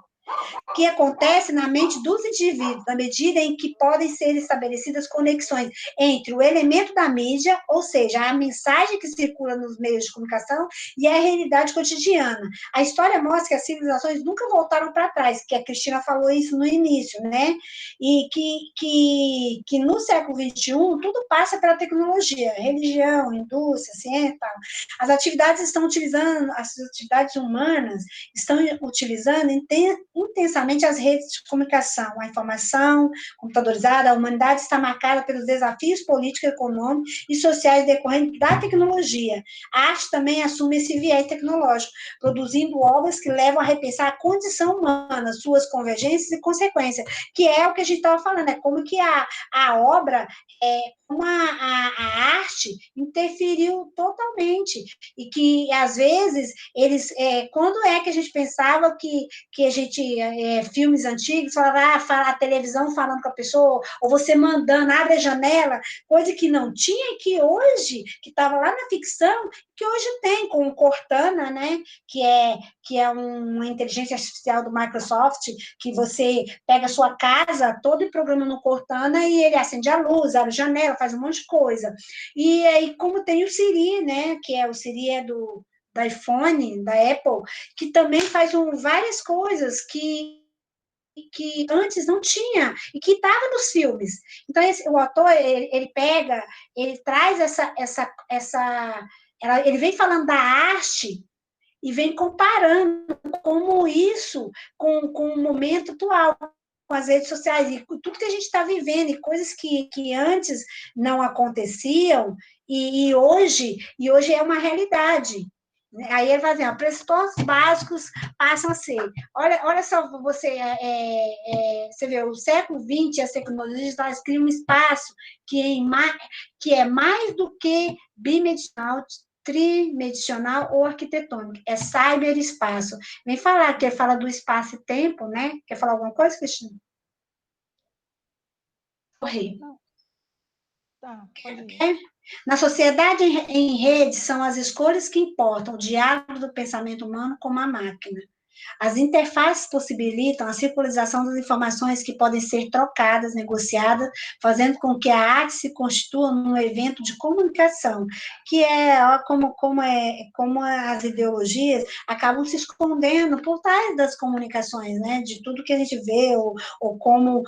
que acontece na mente dos indivíduos, na medida em que podem ser estabelecidas conexões entre o elemento da mídia, ou seja, a mensagem que circula nos meios de comunicação, e a realidade cotidiana. A história mostra que as civilizações nunca voltaram para trás, que a Cristina falou isso no início, né? E que no século XXI tudo passa pela tecnologia, religião, indústria, ciência e tal. As atividades humanas estão utilizando intensamente as redes de comunicação, a informação computadorizada, a humanidade está marcada pelos desafios políticos, econômicos e sociais decorrentes da tecnologia. A arte também assume esse viés tecnológico, produzindo obras que levam a repensar a condição humana, suas convergências e consequências, que é o que a gente estava falando, como que a obra, como a arte interferiu totalmente, e que, às vezes, quando é que a gente pensava que a gente, filmes antigos, falava, a televisão falando com a pessoa, ou você mandando, abre a janela, coisa que não tinha, que hoje, que estava lá na ficção, que hoje tem, com o Cortana, né, que é uma inteligência artificial do Microsoft, que você pega a sua casa toda e programa no Cortana, e ele acende a luz, abre a janela, faz um monte de coisa. E aí, como tem o Siri, né, que o Siri do iPhone, da Apple, que também faz várias coisas que antes não tinha, e que estava nos filmes. Então, o ator, ele pega, ele traz ele vem falando da arte e vem comparando como isso com o momento atual, com as redes sociais, e com tudo que a gente está vivendo, e coisas que antes não aconteciam, e hoje é uma realidade. Aí ele vai dizer, pressupostos básicos passam a ser. Olha só, você vê, o século XX, as tecnologias elas criam um espaço que é mais do que bidimensional, tridimensional ou arquitetônico, é cyberespaço. Vem falar, que ele fala do espaço e tempo, né? Quer falar alguma coisa, Cristina? Corri. Tá, pode ir. Na sociedade em rede, são as escolhas que importam, o diálogo do pensamento humano com a máquina. As interfaces possibilitam a circularização das informações que podem ser trocadas, negociadas, fazendo com que a arte se constitua num evento de comunicação, que como as ideologias acabam se escondendo por trás das comunicações, né? De tudo que a gente vê, ou como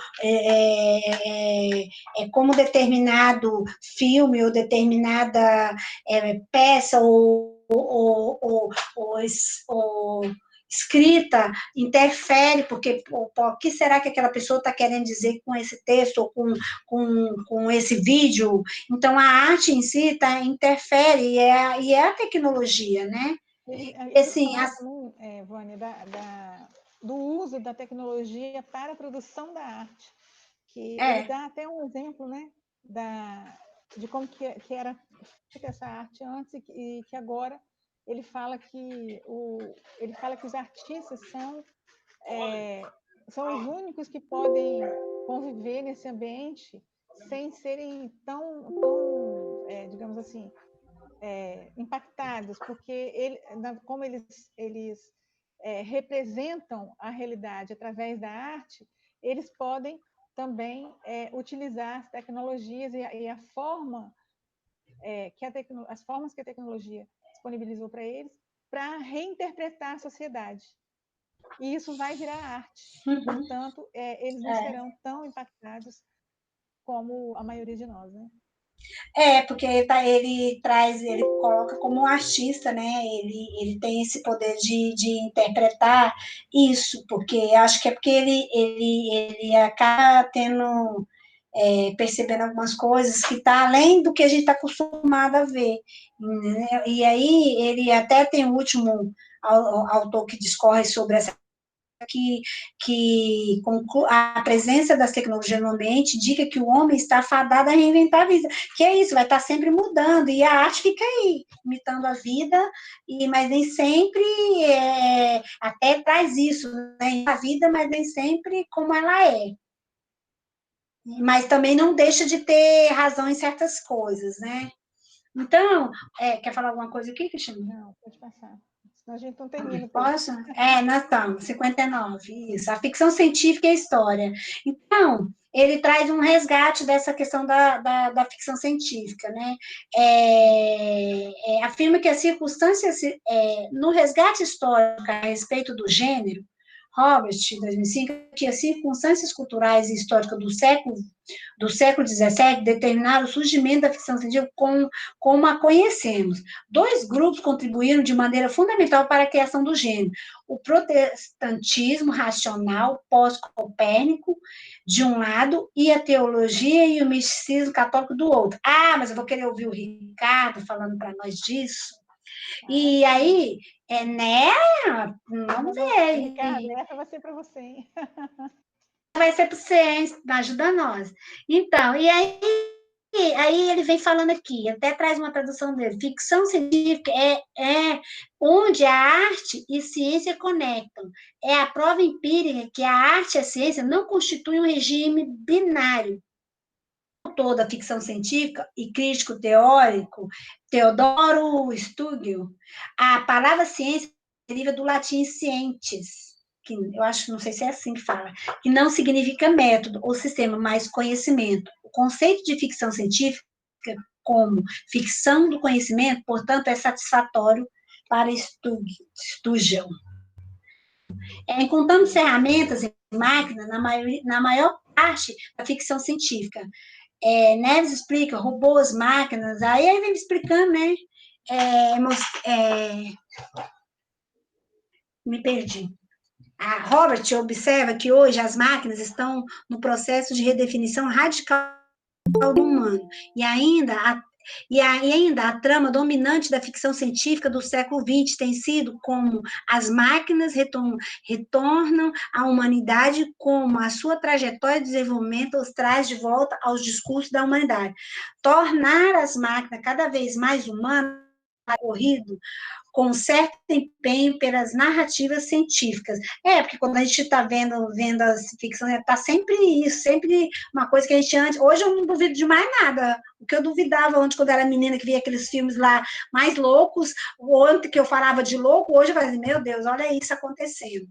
como determinado filme ou determinada peça ou escrita interfere, porque o que será que aquela pessoa está querendo dizer com esse texto ou com esse vídeo? Então, a arte em si interfere, e é a tecnologia, né? Assim, Vânia, do uso da tecnologia para a produção da arte, que ele dá até um exemplo, né, de como que era essa arte antes e que agora ele fala que os artistas são os únicos que podem conviver nesse ambiente sem serem tão digamos assim, impactados, porque como eles representam a realidade através da arte, eles podem também utilizar as tecnologias e a forma as formas que a tecnologia disponibilizou para eles para reinterpretar a sociedade. E isso vai virar arte. Portanto, eles não serão tão impactados como a maioria de nós, né? Porque ele coloca como um artista, né? Ele tem esse poder de interpretar isso, porque acho que é porque ele acaba percebendo algumas coisas que está além do que a gente está acostumado a ver. Né? E aí ele até tem o último autor que discorre sobre essa que a presença das tecnologias no ambiente indica que o homem está fadado a reinventar a vida, que é isso, vai estar sempre mudando, e a arte fica aí, imitando a vida, mas nem sempre até traz isso, né, a vida, mas nem sempre como ela é. Mas também não deixa de ter razão em certas coisas, né? Então, quer falar alguma coisa aqui, Cristina? Não, pode passar. Senão a gente não termina. Posso? Nós estamos, 59, isso. A ficção científica e a história. Então, ele traz um resgate dessa questão da ficção científica, né? Afirma que as circunstâncias, no resgate histórico a respeito do gênero, Robert, 2005, que as circunstâncias culturais e históricas do século XVII determinaram o surgimento da ficção científica como a conhecemos. Dois grupos contribuíram de maneira fundamental para a criação do gênero: o protestantismo racional pós-copérnico, de um lado, e a teologia e o misticismo católico do outro. Mas eu vou querer ouvir o Ricardo falando para nós disso. E aí, né? Vamos ver. Ricardo, essa vai ser para você, hein? Vai ser para você, hein? Ajuda nós. Então, e aí ele vem falando aqui, até traz uma tradução dele, ficção científica é onde a arte e ciência conectam. É a prova empírica que a arte e a ciência não constituem um regime binário. Toda a ficção científica e crítico teórico, Teodoro Stugel, a palavra ciência deriva do latim scientes, que eu acho, não sei se é assim que fala, que não significa método ou sistema, mas conhecimento. O conceito de ficção científica como ficção do conhecimento, portanto, é satisfatório para Stugel. Encontrando ferramentas e máquinas na maior parte da ficção científica. Neves explica, robôs, máquinas, aí ele vem me explicando, né? Me perdi. A Robert observa que hoje as máquinas estão no processo de redefinição radical do humano, e ainda a trama dominante da ficção científica do século XX tem sido como as máquinas retornam à humanidade, como a sua trajetória de desenvolvimento os traz de volta aos discursos da humanidade. Tornar as máquinas cada vez mais humanas ocorrido com certo empenho pelas narrativas científicas. Porque quando a gente está vendo as ficções, está sempre isso, sempre uma coisa que a gente antes... Hoje eu não duvido de mais nada. O que eu duvidava antes, quando era menina, que via aqueles filmes lá mais loucos, ontem que eu falava de louco, hoje eu falo assim, meu Deus, olha isso acontecendo.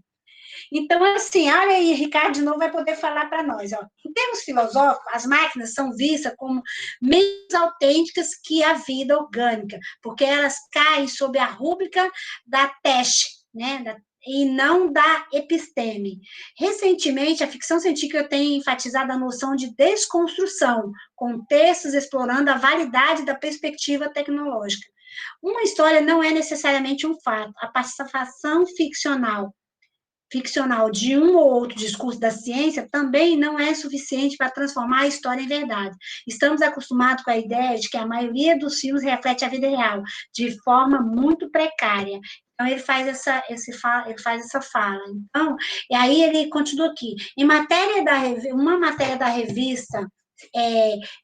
Então, assim, olha aí, Ricardo de novo vai poder falar para nós. Ó. Em termos filosóficos, as máquinas são vistas como menos autênticas que a vida orgânica, porque elas caem sob a rúbrica da teste, né, e não da episteme. Recentemente, a ficção científica tem enfatizado a noção de desconstrução, com textos explorando a validade da perspectiva tecnológica. Uma história não é necessariamente um fato. A participação ficcional ficcional de um ou outro discurso da ciência também não é suficiente para transformar a história em verdade. Estamos acostumados com a ideia de que a maioria dos filmes reflete a vida real, de forma muito precária. Então, ele faz essa fala. Então, e aí ele continua aqui. Uma matéria da revista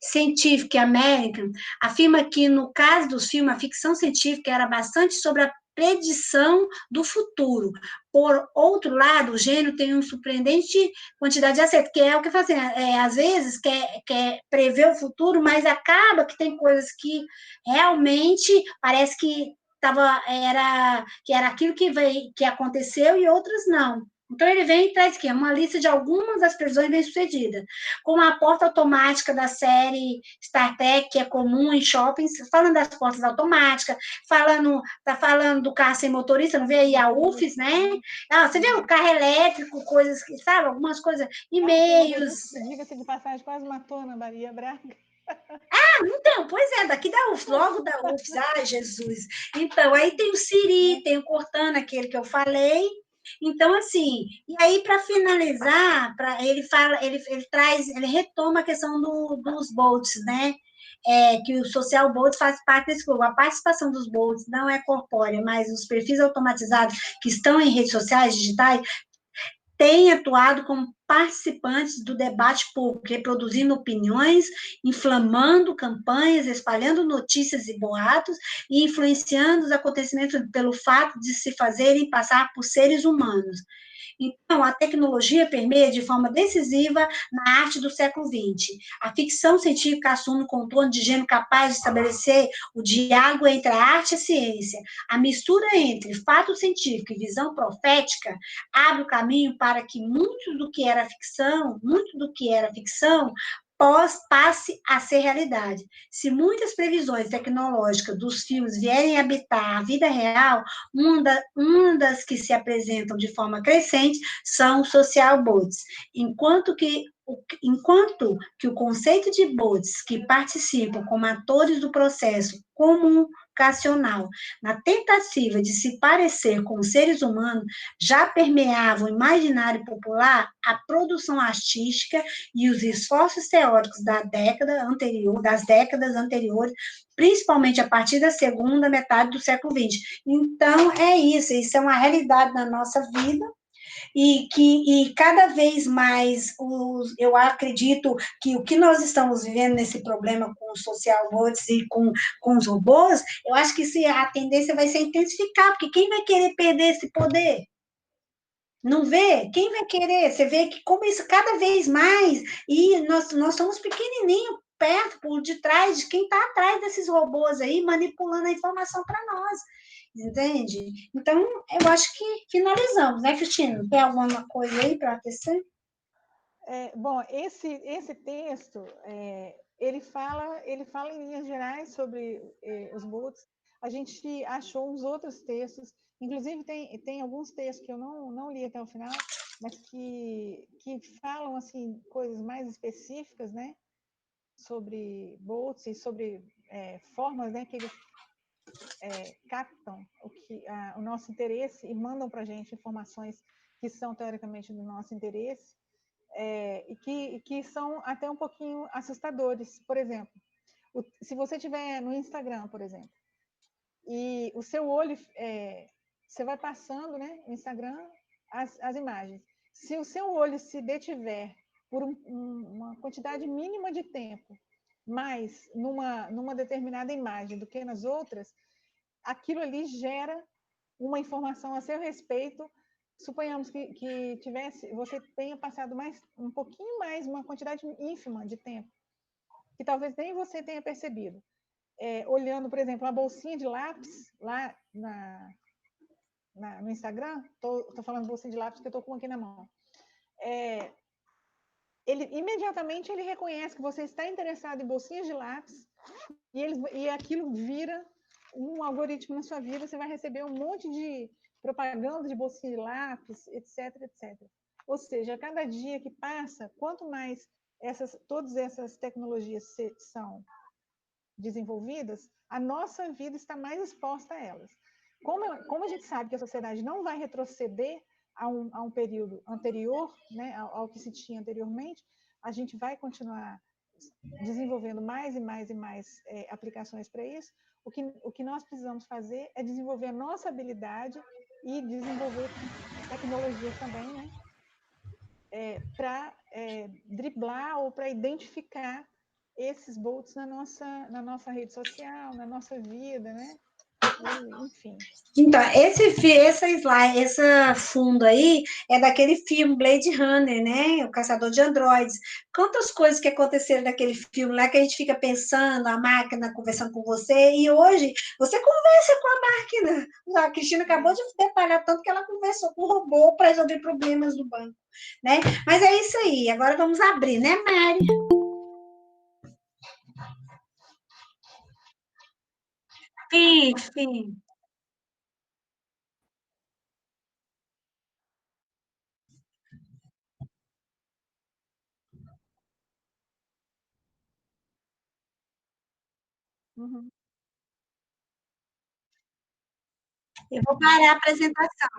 Scientific American afirma que, no caso dos filmes, a ficção científica era bastante sobre a predição do futuro. Por outro lado, o gênero tem uma surpreendente quantidade de acerto, que é o que faz, às vezes quer prever o futuro, mas acaba que tem coisas que realmente parece que era aquilo que aconteceu e outras não. Então, ele vem e traz aqui uma lista de algumas das previsões bem-sucedidas, como a porta automática da série Star Trek, que é comum em shoppings, falando das portas automáticas, tá falando do carro sem motorista, não vê aí a UFES, né? Você vê o carro elétrico, coisas que, sabe, algumas coisas, e-mails. Diga-se de passagem, quase matou na Bahia Braga. Então, pois é, daqui da UFES, logo da UFES, ai, Jesus. Então, aí tem o Siri, tem o Cortana, aquele que eu falei. Então, assim, e aí, para finalizar, ele retoma a questão dos bots, né? Que o social bots faz parte desse grupo. A participação dos bots não é corpórea, mas os perfis automatizados que estão em redes sociais digitais têm atuado como participantes do debate público, reproduzindo opiniões, inflamando campanhas, espalhando notícias e boatos e influenciando os acontecimentos pelo fato de se fazerem passar por seres humanos. Então, a tecnologia permeia de forma decisiva na arte do século XX. A ficção científica assume um contorno de gênero capaz de estabelecer o diálogo entre a arte e a ciência. A mistura entre fato científico e visão profética abre o caminho para que muito do que era ficção passe a ser realidade. Se muitas previsões tecnológicas dos filmes vierem habitar a vida real, uma das que se apresentam de forma crescente são os social bots, enquanto que o conceito de bots que participam como atores do processo comunicacional, na tentativa de se parecer com seres humanos, já permeava o imaginário popular, a produção artística e os esforços teóricos das décadas anteriores, principalmente a partir da segunda metade do século XX. Então, isso é uma realidade na nossa vida, e cada vez mais eu acredito que o que nós estamos vivendo nesse problema com os social bots e com os robôs, eu acho que a tendência vai ser intensificar, porque quem vai querer perder esse poder? Não vê? Quem vai querer? Você vê que como isso cada vez mais, e nós somos pequenininho perto, por detrás de quem está atrás desses robôs aí, manipulando a informação para nós, entende? Então, eu acho que finalizamos, né, Cristina? Tem alguma coisa aí para tecer? Bom, esse texto, ele fala em linhas gerais sobre os bots. A gente achou uns outros textos, inclusive tem alguns textos que eu não li até o final, mas que falam assim coisas mais específicas, né, sobre bots e sobre formas, né, que eles captam o nosso interesse e mandam para a gente informações que são teoricamente do nosso interesse. E que são até um pouquinho assustadores. Por exemplo, se você estiver no Instagram, por exemplo, e o seu olho, você vai passando, né, no Instagram, as imagens. Se o seu olho se detiver por uma quantidade mínima de tempo, mais numa determinada imagem do que nas outras, aquilo ali gera uma informação a seu respeito. Suponhamos que você tenha passado um pouquinho mais, uma quantidade ínfima de tempo, que talvez nem você tenha percebido. Olhando, por exemplo, a bolsinha de lápis lá no Instagram, estou falando bolsinha de lápis que eu estou com aqui na mão. Imediatamente ele reconhece que você está interessado em bolsinhas de lápis e aquilo vira um algoritmo na sua vida, você vai receber um monte de propaganda de bolsinha de lápis, etc, etc. Ou seja, a cada dia que passa, quanto mais todas essas tecnologias são desenvolvidas, a nossa vida está mais exposta a elas. Como a gente sabe que a sociedade não vai retroceder a um período anterior, né, ao que se tinha anteriormente, a gente vai continuar desenvolvendo mais e mais e mais aplicações para isso. O que nós precisamos fazer é desenvolver a nossa habilidade e desenvolver tecnologias também, né, para driblar ou para identificar esses bots na nossa rede social, na nossa vida, né? Enfim. Então, esse fundo aí é daquele filme Blade Runner, né? O Caçador de Androides. Quantas coisas que aconteceram naquele filme lá que a gente fica pensando, a máquina conversando com você, e hoje você conversa com a máquina. A Cristina acabou de detalhar tanto que ela conversou com o robô para resolver problemas do banco, né? Mas é isso aí, agora vamos abrir, né, Mari? Sim. Uhum. Eu vou parar a apresentação.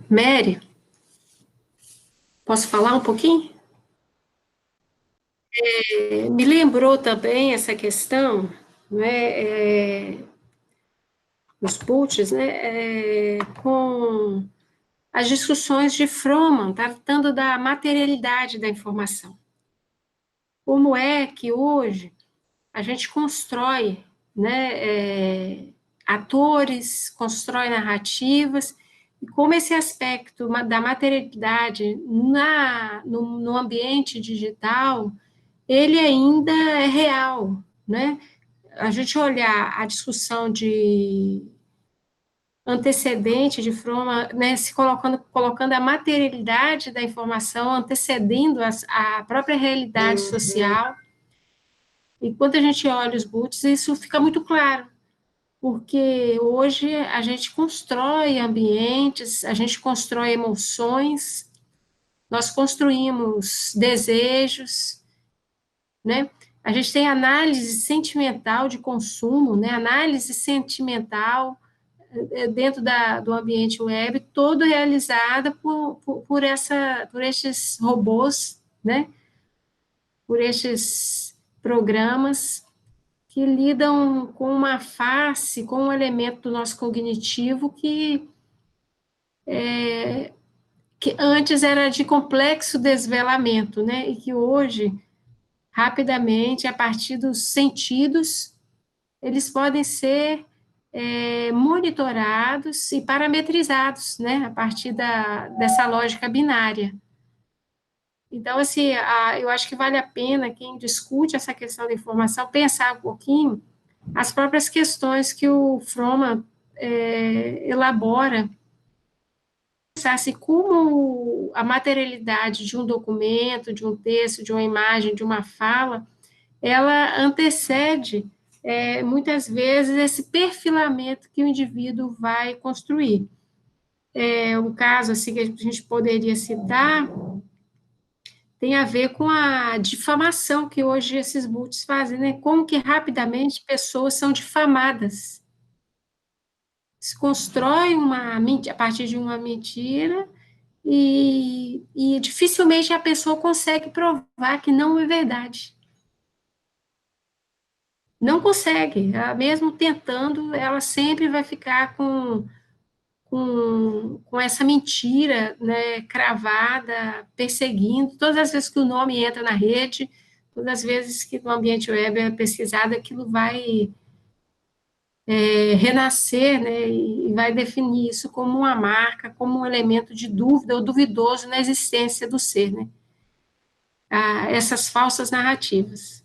Mary, posso falar um pouquinho? Me lembrou também essa questão, né, os putsch, né, com as discussões de Froman, tratando da materialidade da informação. Como é que hoje a gente constrói, né, atores, constrói narrativas, e como esse aspecto da materialidade no ambiente digital, ele ainda é real, né? A gente olhar a discussão de antecedente de Fromm, né, se colocando a materialidade da informação, antecedendo a própria realidade social. E quando a gente olha os boots, isso fica muito claro, porque hoje a gente constrói ambientes, a gente constrói emoções, nós construímos desejos, né? A gente tem análise sentimental de consumo, né? Análise sentimental dentro do ambiente web, todo realizada por esses robôs, né? Por esses programas que lidam com uma face, com um elemento do nosso cognitivo que antes era de complexo desvelamento, né? E que hoje, rapidamente, a partir dos sentidos, eles podem ser monitorados e parametrizados, né, a partir dessa lógica binária. Então, assim, eu acho que vale a pena quem discute essa questão da informação pensar um pouquinho as próprias questões que o Fromm elabora, pensar se como a materialidade de um documento, de um texto, de uma imagem, de uma fala, ela antecede, muitas vezes, esse perfilamento que o indivíduo vai construir. Um caso assim, que a gente poderia citar tem a ver com a difamação que hoje esses bots fazem, né? Como que rapidamente pessoas são difamadas. Se constrói a partir de uma mentira e dificilmente a pessoa consegue provar que não é verdade. Não consegue, ela, mesmo tentando, ela sempre vai ficar com essa mentira, né, cravada, perseguindo, todas as vezes que o nome entra na rede, todas as vezes que no ambiente web é pesquisado, aquilo vai renascer, né, e vai definir isso como uma marca, como um elemento de dúvida ou duvidoso na existência do ser, né, essas falsas narrativas.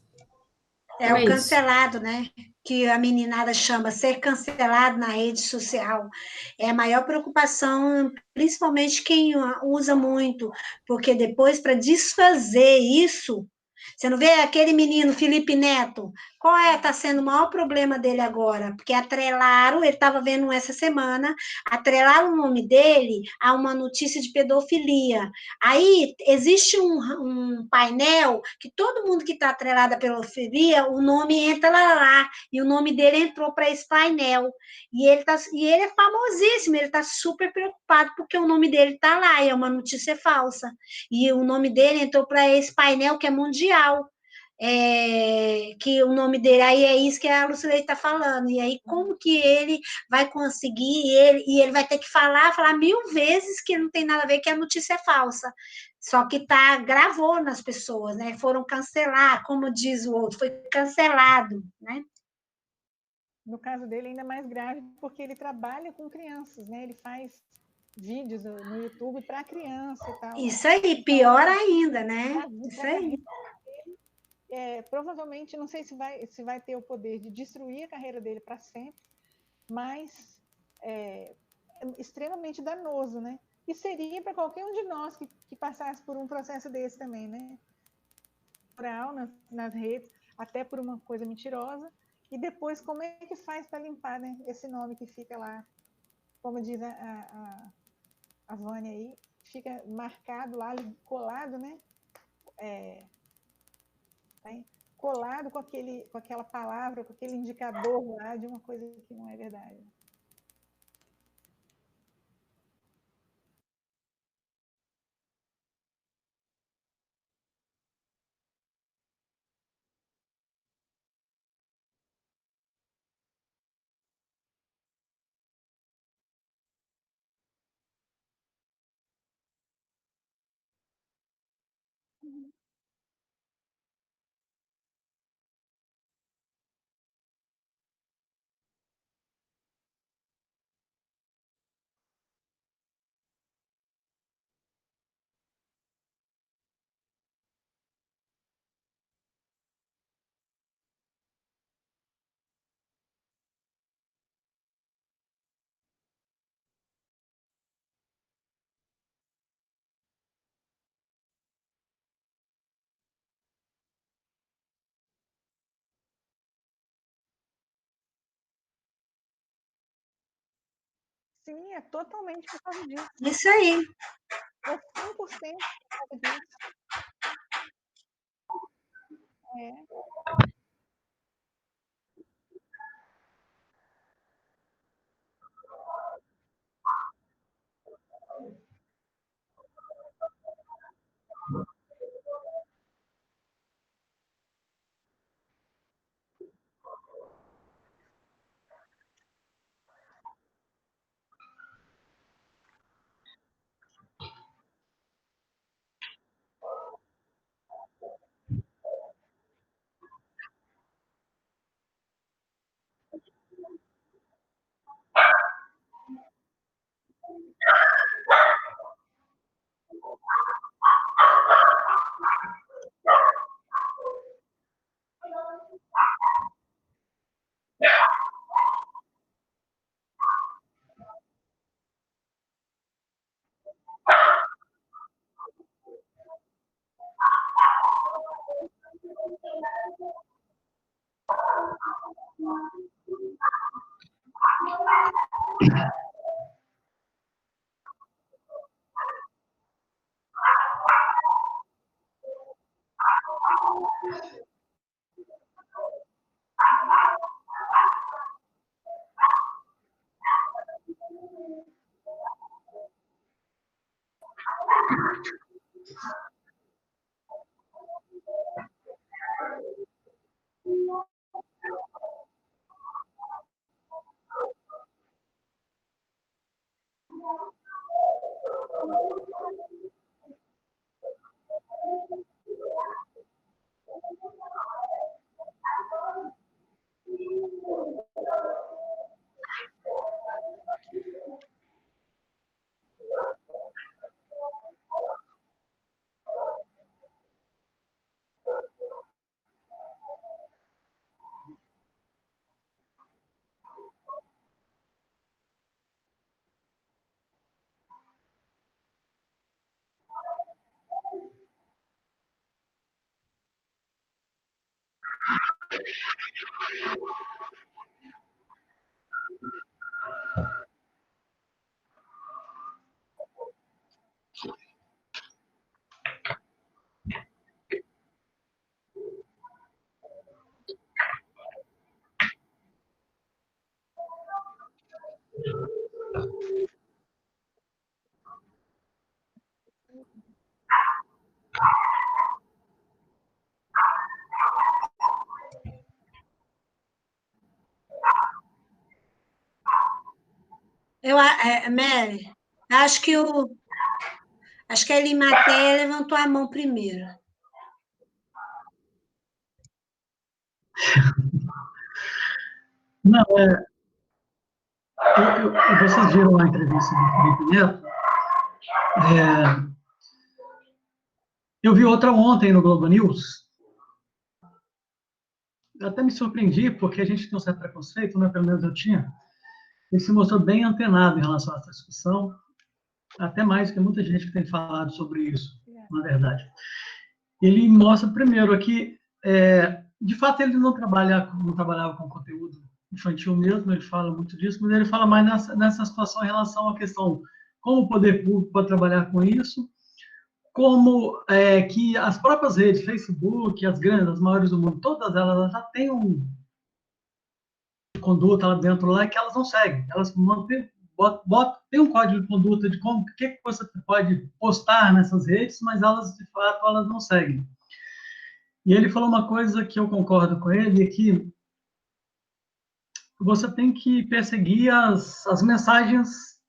É Então, o isso. cancelado, né? Que a meninada chama ser cancelado na rede social. É a maior preocupação, principalmente quem usa muito, porque depois, para desfazer isso, você não vê aquele menino Felipe Neto? Qual está sendo o maior problema dele agora? Porque atrelaram, ele estava vendo essa semana, atrelaram o nome dele a uma notícia de pedofilia. Aí existe um painel que todo mundo que está atrelado à pedofilia, o nome entra lá, e o nome dele entrou para esse painel. E ele é famosíssimo, ele está super preocupado porque o nome dele está lá, e é uma notícia falsa. E o nome dele entrou para esse painel que é mundial. Que o nome dele, aí é isso que a Lucilei está falando, e aí como que ele vai conseguir, e ele vai ter que falar 1000 vezes que não tem nada a ver, que a notícia é falsa, só que gravou nas pessoas, né, foram cancelar, como diz o outro, foi cancelado, né. No caso dele, ainda mais grave, porque ele trabalha com crianças, né? Ele faz vídeos no YouTube para criança e tal. Isso aí, então, pior ainda, né, isso aí. Provavelmente, não sei se vai ter o poder de destruir a carreira dele para sempre, mas é extremamente danoso, né? E seria para qualquer um de nós que passasse por um processo desse também, né? Nas redes, até por uma coisa mentirosa, e depois como é que faz para limpar, né, esse nome que fica lá, como diz a Vânia aí, fica marcado lá, colado, né, colado com aquela palavra, com aquele indicador lá de uma coisa que não é verdade. Sim, é totalmente por causa disso. Isso aí. É 100% por causa disso. É. Mary, acho que a Limaté levantou a mão primeiro. Não, vocês viram a entrevista do Felipe Neto? Eu vi outra ontem no Globo News. Eu até me surpreendi, porque a gente tem um certo preconceito, né? Pelo menos eu tinha. Ele se mostrou bem antenado em relação a essa discussão, até mais que muita gente que tem falado sobre isso, na verdade. Ele mostra, primeiro, que, de fato, ele não trabalhava com conteúdo infantil mesmo, ele fala muito disso, mas ele fala mais nessa situação em relação à questão como o poder público pode trabalhar com isso, como que as próprias redes, Facebook, as grandes, as maiores do mundo, todas elas já têm conduta lá dentro lá que elas não seguem. Elas tem um código de conduta de o que você pode postar nessas redes, mas elas, de fato, elas não seguem. E ele falou uma coisa que eu concordo com ele, é que você tem que perseguir as mensagens,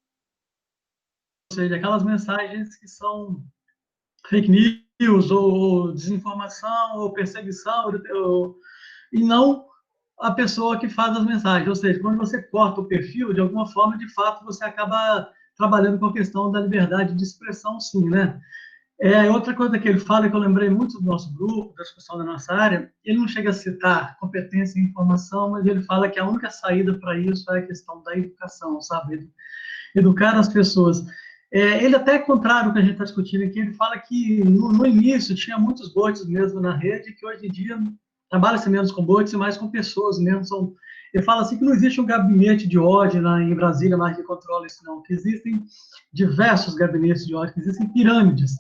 ou seja, aquelas mensagens que são fake news, ou desinformação, ou perseguição, e não a pessoa que faz as mensagens. Ou seja, quando você corta o perfil, de alguma forma, de fato, você acaba trabalhando com a questão da liberdade de expressão, sim, né? Outra coisa que ele fala, que eu lembrei muito do nosso grupo, da discussão da nossa área, ele não chega a citar competência e informação, mas ele fala que a única saída para isso é a questão da educação, sabe? Educar as pessoas. Ele até é contrário ao que a gente está discutindo aqui, ele fala que no início tinha muitos bots mesmo na rede, que hoje em dia trabalha-se menos com bots e mais com pessoas mesmo. Ele fala assim que não existe um gabinete de ódio em Brasília mais que controla isso, não, que existem diversos gabinetes de ódio, que existem pirâmides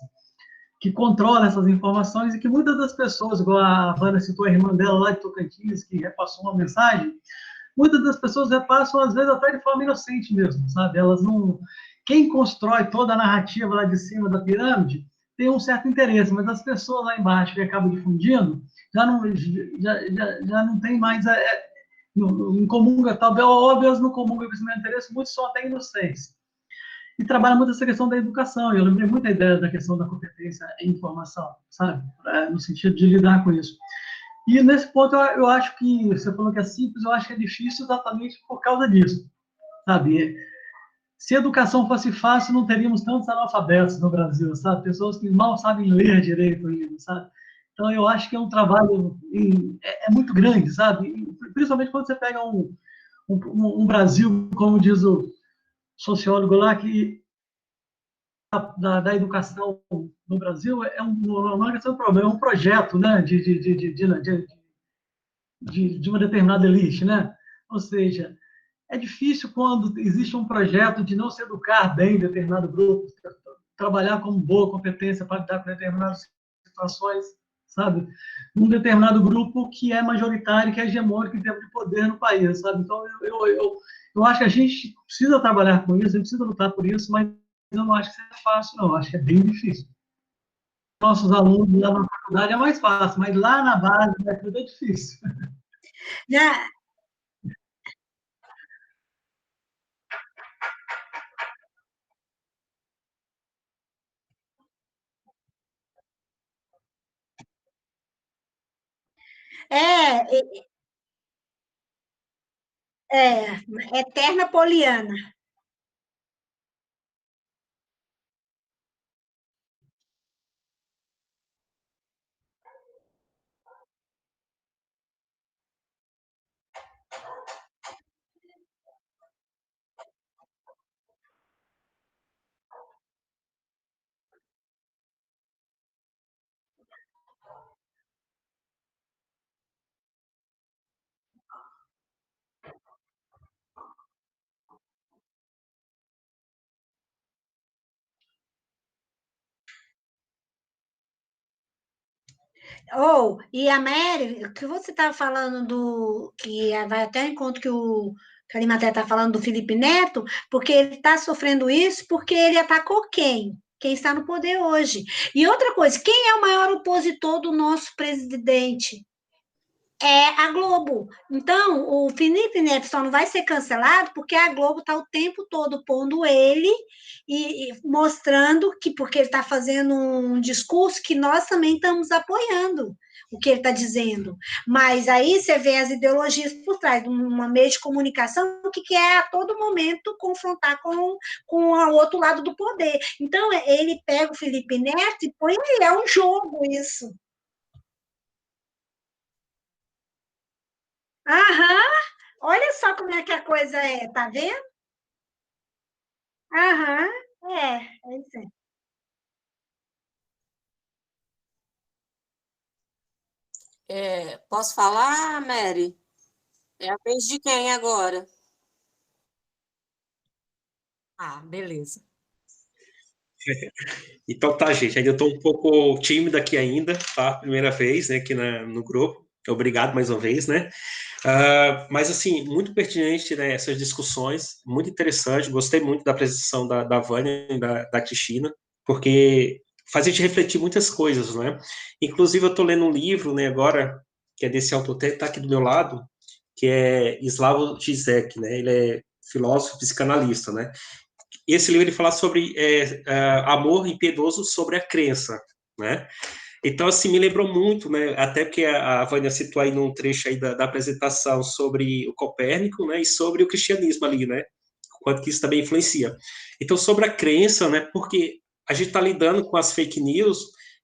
que controlam essas informações e que muitas das pessoas, igual a Vânia citou a irmã dela lá de Tocantins, que repassou uma mensagem, muitas das pessoas repassam, às vezes, até de forma inocente mesmo, sabe? Elas não... Quem constrói toda a narrativa lá de cima da pirâmide tem um certo interesse, mas as pessoas lá embaixo que acabam difundindo já não tem mais... não comunga, talvez, óbvio, elas não comungam com esse meu interesse, muitos são até inocentes. E trabalha muito essa questão da educação. Eu lembrei muito a ideia da questão da competência em informação, sabe? No sentido de lidar com isso. E nesse ponto eu acho que, você falou que é simples, eu acho que é difícil exatamente por causa disso, sabe? Se a educação fosse fácil, não teríamos tantos analfabetos no Brasil, sabe? Pessoas que mal sabem ler direito ainda, sabe? Então, eu acho que é um trabalho muito grande, sabe? E, principalmente quando você pega um Brasil, como diz o sociólogo lá, que da educação no Brasil não é questão de problema, é um projeto, né, de uma determinada elite, né? Ou seja, é difícil quando existe um projeto de não se educar bem determinado grupo, trabalhar com boa competência para lidar com determinadas situações, sabe? Um determinado grupo que é majoritário, que é hegemônico em termos de poder no país, sabe? Então, eu acho que a gente precisa trabalhar com isso, a gente precisa lutar por isso, mas eu não acho que seja fácil, não. Eu acho que é bem difícil. Nossos alunos lá na faculdade é mais fácil, mas lá na base é tudo é difícil. Na- É, eterna poliana. E a Mary, o que você estava falando que vai até ao encontro que a Arimatea está falando do Felipe Neto, porque ele está sofrendo isso porque ele atacou quem? Quem está no poder hoje. E outra coisa, quem é o maior opositor do nosso presidente? É a Globo. Então, o Felipe Neto só não vai ser cancelado porque a Globo está o tempo todo pondo ele e mostrando que, porque ele está fazendo um discurso que nós também estamos apoiando o que ele está dizendo. Mas aí você vê as ideologias por trás de uma meio de comunicação que é a todo momento confrontar com o outro lado do poder. Então, ele pega o Felipe Neto e põe, é um jogo isso. Aham, olha só como é que a coisa é, tá vendo? Aham, é isso aí. Posso falar, Mary? É a vez de quem agora? Ah, beleza. Então tá, gente, ainda estou um pouco tímido aqui ainda, tá? Primeira vez, né, aqui no grupo. Obrigado mais uma vez, né? Mas, assim, muito pertinente, né, essas discussões, muito interessante. Gostei muito da apresentação da Vânia e da Cristina, porque faz a gente refletir muitas coisas, né? Inclusive, eu estou lendo um livro, né, agora, que é desse autor, até está aqui do meu lado, que é Slavoj Žižek, né? Ele é filósofo psicanalista, né? E esse livro ele fala sobre amor impiedoso sobre a crença, né? Então, assim, me lembrou muito, né? Até porque a Vânia citou aí num trecho aí da apresentação sobre o Copérnico, né? E sobre o cristianismo ali, né? Quanto que isso também influencia. Então, sobre a crença, né? Porque a gente está lidando com as fake news,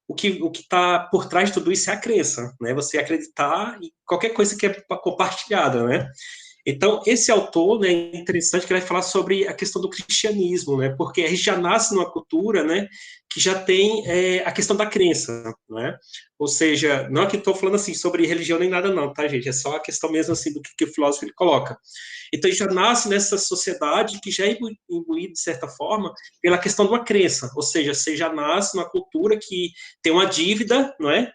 o que está por trás de tudo isso é a crença, né? Você acreditar em qualquer coisa que é compartilhada, né? Então, esse autor, né, é interessante que ele vai falar sobre a questão do cristianismo, né, porque a gente já nasce numa cultura, né, que já tem a questão da crença, né, ou seja, não é que estou falando assim sobre religião nem nada não, tá, gente, é só a questão mesmo assim do que o filósofo ele coloca. Então, ele já nasce nessa sociedade que já é imbuída, de certa forma, pela questão de uma crença, ou seja, você já nasce numa cultura que tem uma dívida, não é,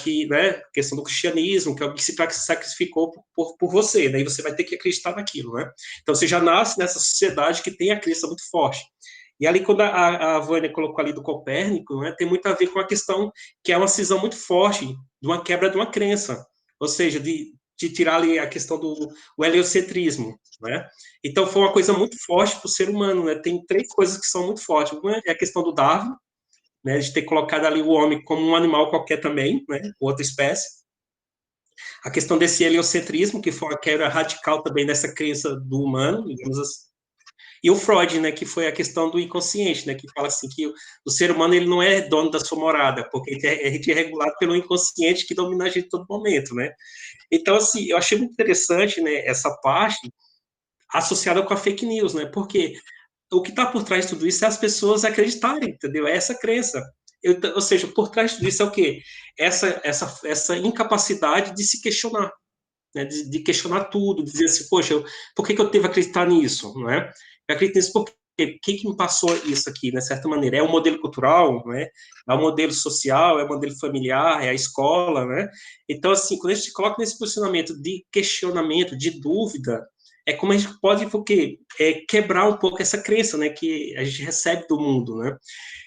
que, né, questão do cristianismo, que é o que se sacrificou por você, né, e você vai ter que acreditar naquilo, né, então você já nasce nessa sociedade que tem a crença muito forte, e ali quando a Vânia colocou ali do Copérnico, né, tem muito a ver com a questão que é uma cisão muito forte, de uma quebra de uma crença, ou seja, de tirar ali a questão do heliocentrismo, né, então foi uma coisa muito forte para o ser humano, né, tem três coisas que são muito fortes, uma é a questão do Darwin, né, de ter colocado ali o homem como um animal qualquer também, né, outra espécie. A questão desse heliocentrismo, que foi uma quebra radical também dessa crença do humano, digamos assim. E o Freud, né, que foi a questão do inconsciente, né, que fala assim que o ser humano ele não é dono da sua morada, porque a gente é regulado pelo inconsciente que domina a gente a todo momento, né. Então, assim, eu achei muito interessante, né, essa parte associada com a fake news, né, porque o que está por trás de tudo isso é as pessoas acreditarem, entendeu? É essa crença. Ou seja, por trás de tudo isso é o quê? Essa incapacidade de se questionar, né, de questionar tudo, de dizer assim, poxa, por que eu devo acreditar nisso, não é? Eu acredito nisso porque o que me passou isso aqui, de certa maneira? É o modelo cultural, né? É o modelo social, é o modelo familiar, é a escola, né? Então, assim, quando a gente se coloca nesse posicionamento de questionamento, de dúvida, é como a gente pode, porque quebrar um pouco essa crença, né, que a gente recebe do mundo, né?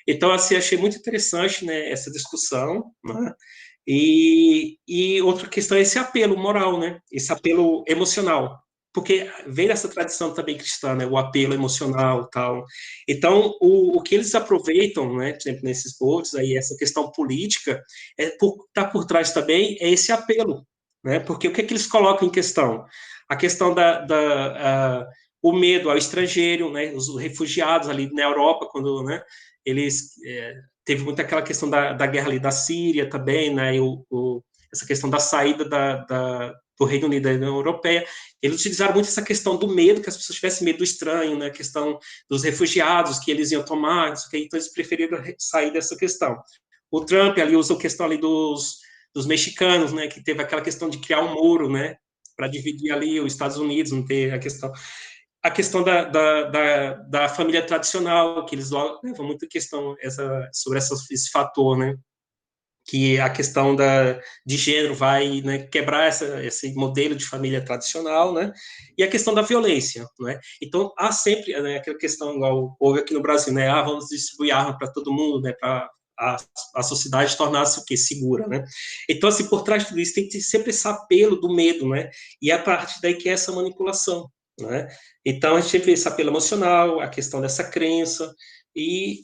Então, assim, achei muito interessante, né, essa discussão, né? E outra questão é esse apelo moral, né? Esse apelo emocional, porque vem dessa tradição também cristã, né? O apelo emocional, tal. Então, o que eles aproveitam, né? Por exemplo, nesses votos aí, essa questão política, tá por trás também é esse apelo, né? Porque o que é que eles colocam em questão? A questão o medo ao estrangeiro, né? Os refugiados ali na Europa, quando, né? Eles teve muito aquela questão da guerra ali da Síria também, né, essa questão da saída do Reino Unido da União Europeia, eles utilizaram muito essa questão do medo, que as pessoas tivessem medo do estranho, né, a questão dos refugiados que eles iam tomar, então eles preferiram sair dessa questão. O Trump ali usou a questão ali dos mexicanos, né, que teve aquela questão de criar um muro, né, para dividir ali os Estados Unidos, não ter a questão da família tradicional, que eles levam muito questão sobre esse fator, né? Que a questão de gênero vai, né, quebrar esse modelo de família tradicional, né? E a questão da violência, né? Então, há sempre, né, aquela questão, igual houve aqui no Brasil, né? Vamos distribuir arma para todo mundo, né? Para a sociedade tornar-se o quê? Segura, né? Então, assim, por trás de tudo isso tem que ter sempre esse apelo do medo, né? E é a partir daí que é essa manipulação, né? Então, a gente vê esse apelo emocional, a questão dessa crença, e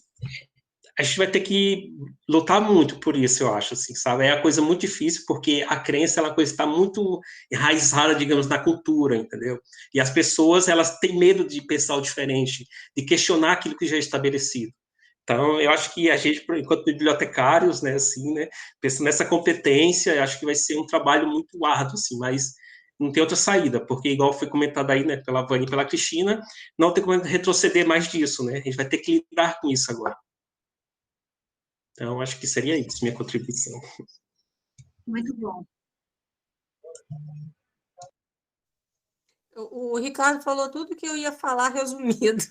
a gente vai ter que lutar muito por isso, eu acho, assim, sabe? É uma coisa muito difícil, porque a crença é uma coisa que está muito enraizada, digamos, na cultura, entendeu? E as pessoas, elas têm medo de pensar o diferente, de questionar aquilo que já é estabelecido. Então, eu acho que a gente, enquanto bibliotecários, né, assim, né, pensando nessa competência, eu acho que vai ser um trabalho muito árduo, assim, mas não tem outra saída, porque, igual foi comentado aí, né, pela Vânia e pela Cristina, não tem como retroceder mais disso, né? A gente vai ter que lidar com isso agora. Então, acho que seria isso, minha contribuição. Muito bom. O Ricardo falou tudo que eu ia falar resumido.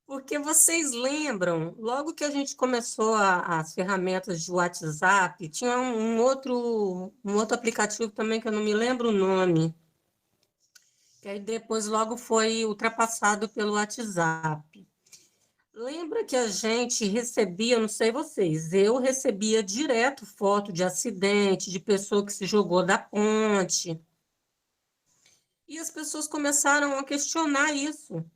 Porque vocês lembram, logo que a gente começou as ferramentas de WhatsApp, tinha um outro aplicativo também que eu não me lembro o nome, que aí depois logo foi ultrapassado pelo WhatsApp. Lembra que a gente recebia, não sei vocês, eu recebia direto foto de acidente, de pessoa que se jogou da ponte. E as pessoas começaram a questionar isso.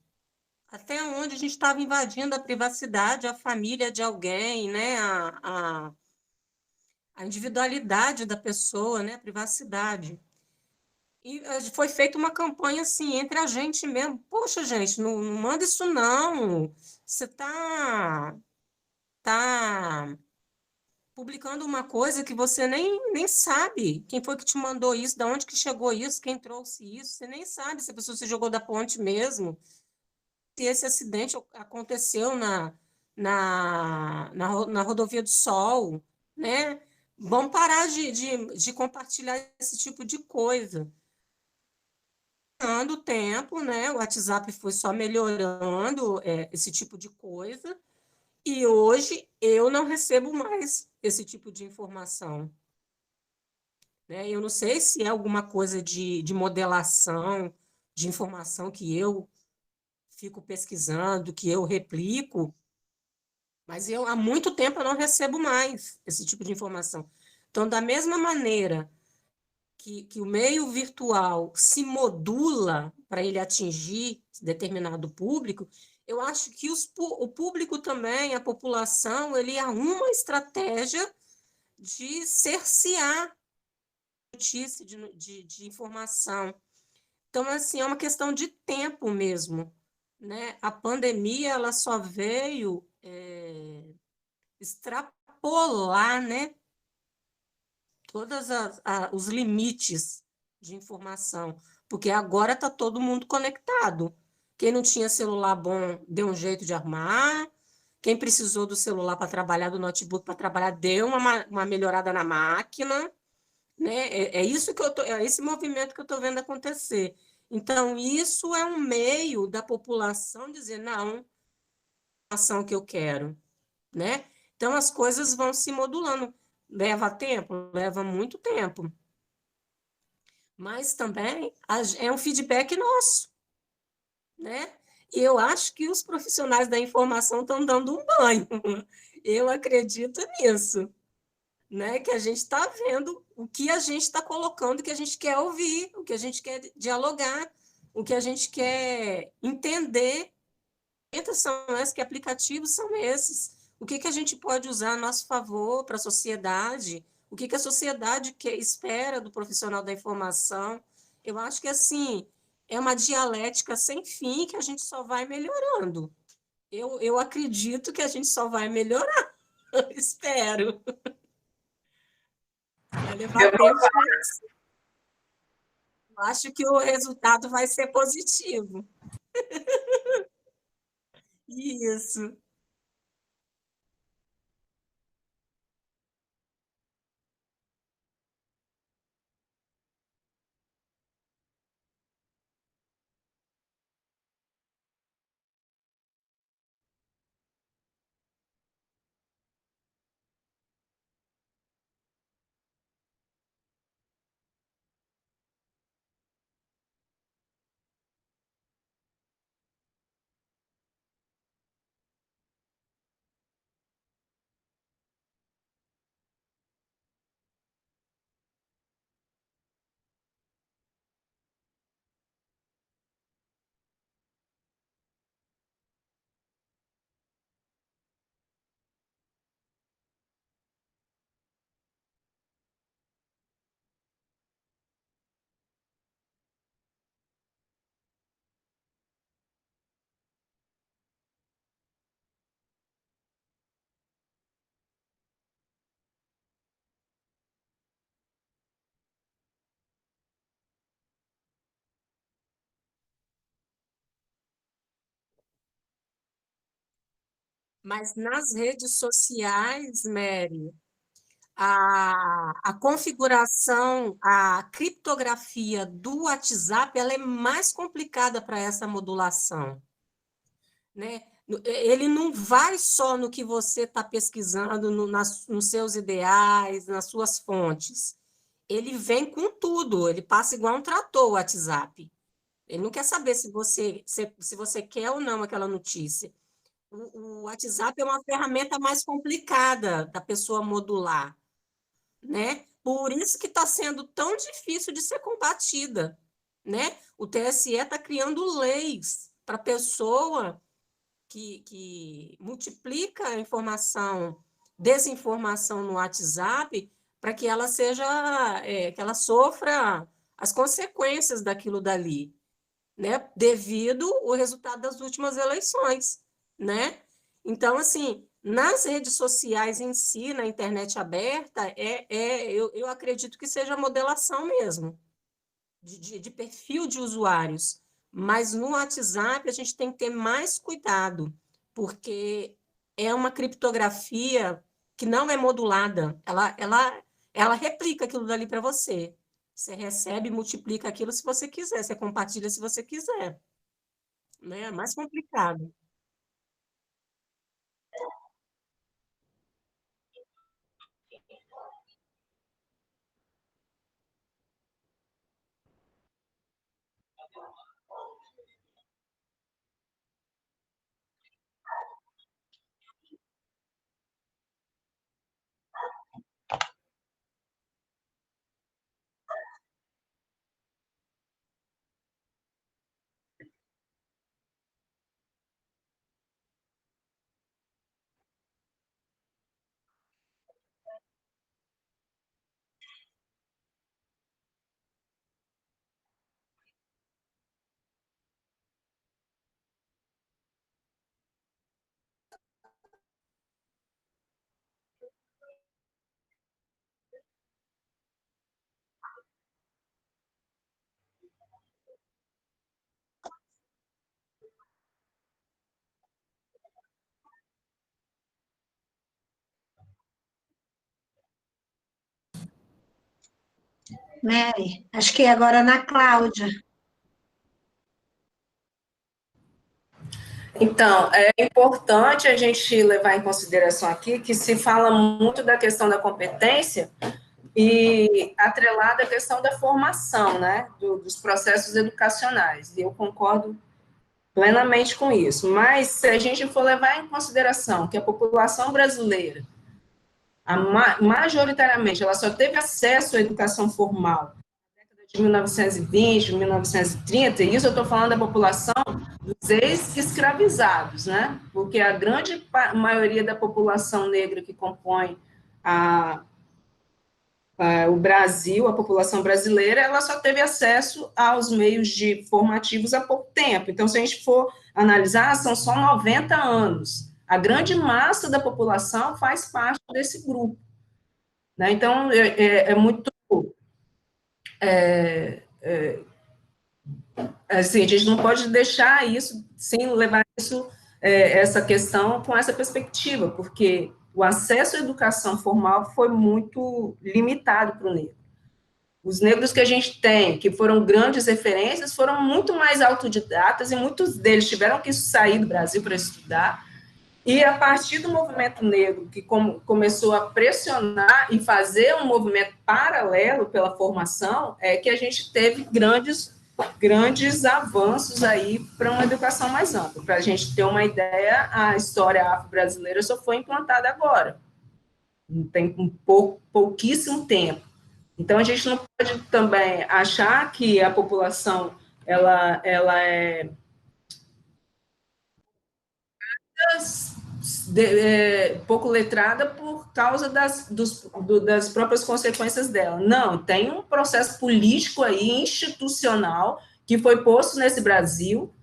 Até onde a gente estava invadindo a privacidade, a família de alguém, né? A individualidade da pessoa, né? A privacidade. E foi feita uma campanha assim, entre a gente mesmo. Poxa, gente, não manda isso não. Você está publicando uma coisa que você nem sabe quem foi que te mandou isso, de onde que chegou isso, quem trouxe isso. Você nem sabe se a pessoa se jogou da ponte mesmo. Se esse acidente aconteceu na Rodovia do Sol, né? Vamos parar de compartilhar esse tipo de coisa. O tempo, né? O WhatsApp foi só melhorando esse tipo de coisa, e hoje eu não recebo mais esse tipo de informação. Né? Eu não sei se é alguma coisa de modelação de informação que eu fico pesquisando, que eu replico, mas há muito tempo eu não recebo mais esse tipo de informação. Então, da mesma maneira que o meio virtual se modula para ele atingir determinado público, eu acho que o público também, a população, ele arruma uma estratégia de cercear notícia, de informação. Então, assim, é uma questão de tempo mesmo. Né? A pandemia ela só veio extrapolar, né, todos os limites de informação, porque agora está todo mundo conectado. Quem não tinha celular bom deu um jeito de arrumar, quem precisou do celular para trabalhar, do notebook para trabalhar, deu uma melhorada na máquina. né? Isso que é esse movimento que eu estou vendo acontecer. Então, isso é um meio da população dizer, não, a ação que eu quero, né? Então, as coisas vão se modulando. Leva tempo? Leva muito tempo. Mas também é um feedback nosso, né? E eu acho que os profissionais da informação estão dando um banho. Eu acredito nisso, né? Que a gente está vendo o que a gente está colocando, o que a gente quer ouvir, o que a gente quer dialogar, o que a gente quer entender. Que são esses, que aplicativos são esses? O que a gente pode usar a nosso favor para a sociedade? O que a sociedade espera do profissional da informação? Eu acho que, assim, é uma dialética sem fim que a gente só vai melhorando. Eu acredito que a gente só vai melhorar. Espero. Vai levar tempo, mas eu acho que o resultado vai ser positivo. Isso. Mas nas redes sociais, Mary, a configuração, a criptografia do WhatsApp, ela é mais complicada para essa modulação, né? Ele não vai só no que você está pesquisando, nos seus ideais, nas suas fontes. Ele vem com tudo, ele passa igual um trator, o WhatsApp. Ele não quer saber se você quer ou não aquela notícia. O WhatsApp é uma ferramenta mais complicada da pessoa modular, né? Por isso que está sendo tão difícil de ser combatida, né? O TSE está criando leis para a pessoa que multiplica a informação, desinformação no WhatsApp, para que ela seja, que ela sofra as consequências daquilo dali, né? Devido ao resultado das últimas eleições, né? Então, assim, nas redes sociais em si, na internet aberta, eu acredito que seja modelação mesmo, de perfil de usuários. Mas no WhatsApp a gente tem que ter mais cuidado, porque é uma criptografia que não é modulada. Ela replica aquilo dali para você. Você recebe e multiplica aquilo se você quiser, você compartilha se você quiser. Né? É mais complicado. Mary, acho que agora na Cláudia. Então, é importante a gente levar em consideração aqui que se fala muito da questão da competência e atrelada à questão da formação, né, dos processos educacionais. E eu concordo plenamente com isso. Mas se a gente for levar em consideração que a população brasileira, majoritariamente, ela só teve acesso à educação formal de 1920, 1930, e isso eu estou falando da população dos ex-escravizados, né? Porque a grande maioria da população negra que compõe o Brasil, a população brasileira, ela só teve acesso aos meios formativos há pouco tempo. Então, se a gente for analisar, são só 90 anos. A grande massa da população faz parte desse grupo. Né? Então, é muito... assim, a gente não pode deixar isso, sem levar isso, essa questão com essa perspectiva, porque o acesso à educação formal foi muito limitado para o negro. Os negros que a gente tem, que foram grandes referências, foram muito mais autodidatas e muitos deles tiveram que sair do Brasil para estudar. E a partir do movimento negro, que começou a pressionar e fazer um movimento paralelo pela formação, é que a gente teve grandes avanços aí para uma educação mais ampla. Para a gente ter uma ideia, a história afro-brasileira só foi implantada agora, tem pouquíssimo tempo. Então, a gente não pode também achar que a população ela é pouco letrada por causa das próprias consequências dela. Não, tem um processo político aí, institucional, que foi posto nesse Brasil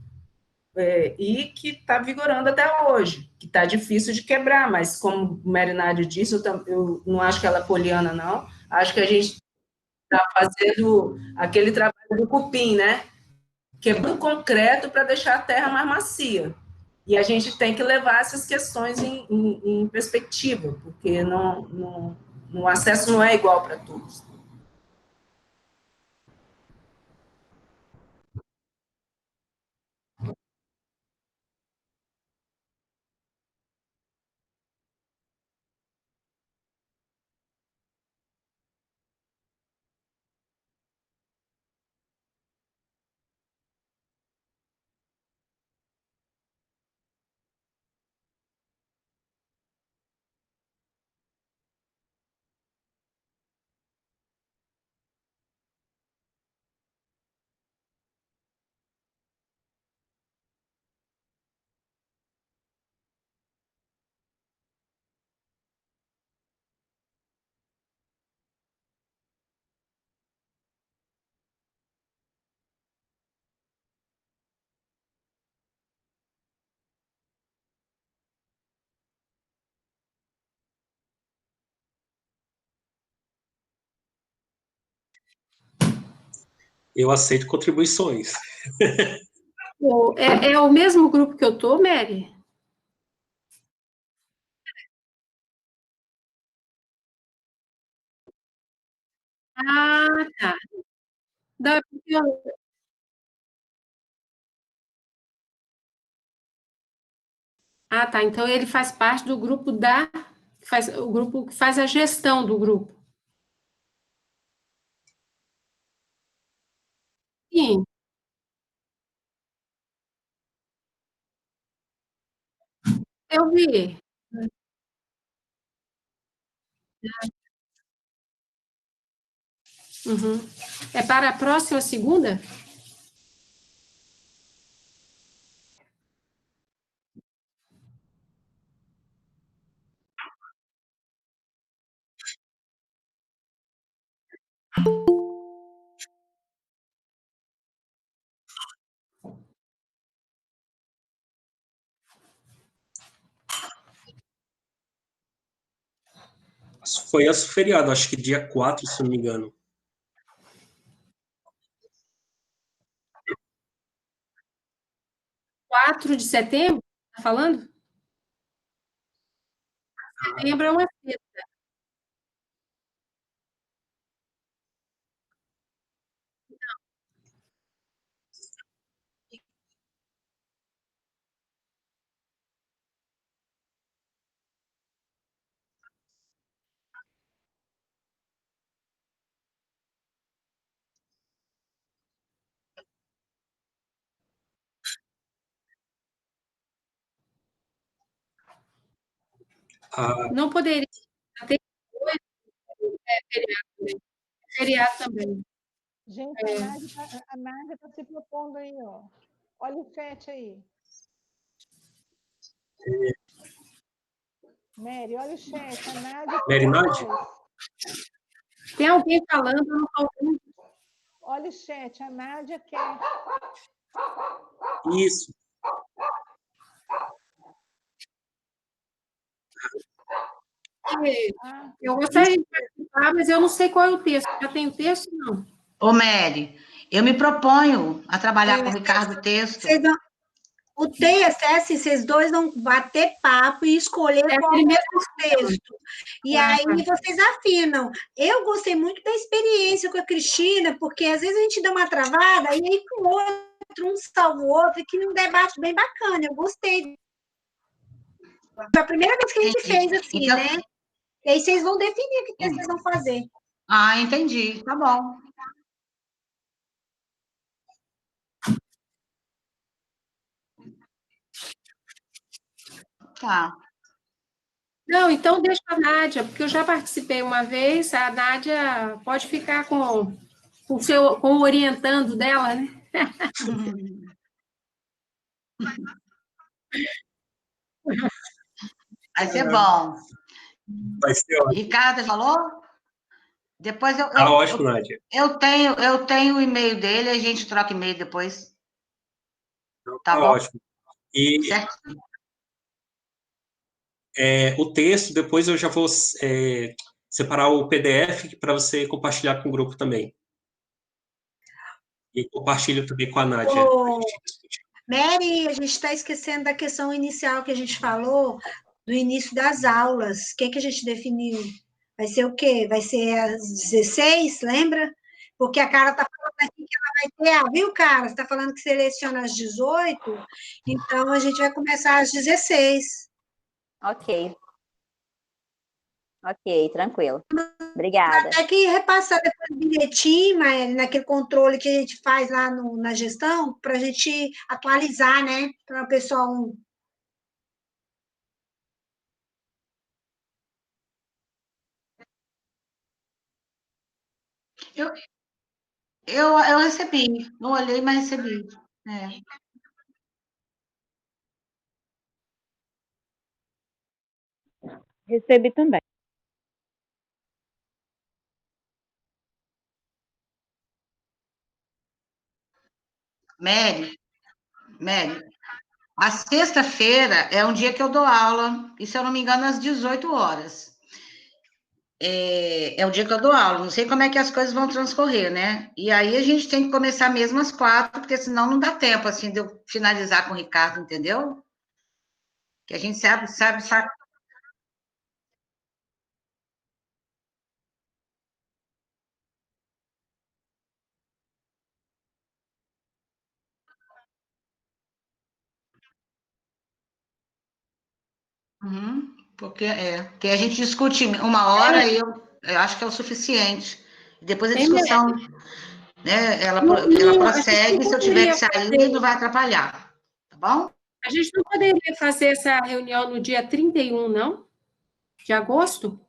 e que está vigorando até hoje, que está difícil de quebrar, mas como o Merinário disse, eu não acho que ela é poliana, não, acho que a gente está fazendo aquele trabalho do cupim, né? Quebrando concreto para deixar a terra mais macia. E a gente tem que levar essas questões em perspectiva, porque o acesso não é igual para todos. Eu aceito contribuições. É o mesmo grupo que eu tô, Mary? Ah, tá. Não, é porque ah, tá. Então ele faz parte do grupo o grupo que faz a gestão do grupo. Sim, eu vi. Uhum. É para a próxima segunda? Foi esse feriado, acho que dia 4, se não me engano. 4 de setembro? Tá falando? Setembro é uma sexta. Ah, Não poderia. Até feriado também. Feriado também. Gente, a Nádia tá se propondo aí, ó. Olha o chat aí. Mary, olha o chat. A Nádia Mary Nádia? Tem alguém falando, eu não estou ouvindo. Olha o chat. A Nádia quer. Isso. Eu gostaria de participar, mas eu não sei qual é o texto. Já tem o texto, não? Ô, Mary, eu me proponho a trabalhar com o Ricardo Texto. O texto é assim, vocês dois vão bater papo e escolher qual é o texto. E aí vocês afinam. Eu gostei muito da experiência com a Cristina, porque às vezes a gente dá uma travada e aí com o outro, um salva o outro, e que um debate bem bacana. Eu gostei. Foi a primeira vez que a gente fez assim, então, né? E aí vocês vão definir o que vocês vão fazer. Ah, entendi. Tá bom. Tá. Não, então deixa a Nádia, porque eu já participei uma vez, a Nádia pode ficar com o orientando dela, né? Vai ser bom. Vai ser ótimo. Ricardo falou? Depois Tá ótimo, Nádia. eu tenho o e-mail dele, a gente troca e-mail depois. Tá bom? Ótimo. E o texto, depois eu já vou separar o PDF para você compartilhar com o grupo também. E compartilho também com a Nádia. Mary, a gente está esquecendo da questão inicial que a gente falou, do início das aulas. O que a gente definiu? Vai ser o quê? Vai ser às 16, lembra? Porque a cara está falando aqui que ela vai ter, viu, cara? Você está falando que seleciona às 18, então a gente vai começar às 16. Ok. Ok, tranquilo. Obrigada. Até que repassar depois direitinho, mas naquele controle que a gente faz lá na gestão, para a gente atualizar, né? Para o pessoal. Eu recebi. Não olhei, mas recebi. Recebi também. Mary, a sexta-feira é um dia que eu dou aula, e se eu não me engano, às 18 horas. É o dia que eu dou aula, não sei como é que as coisas vão transcorrer, né? E aí a gente tem que começar mesmo às 4, porque senão não dá tempo, assim, de eu finalizar com o Ricardo, entendeu? Que a gente sabe. Porque a gente discute 1 hora e eu acho que é o suficiente. Depois a discussão, né, ela prossegue, se eu tiver que sair, não vai atrapalhar, tá bom? A gente não poderia fazer essa reunião no dia 31, não? De agosto?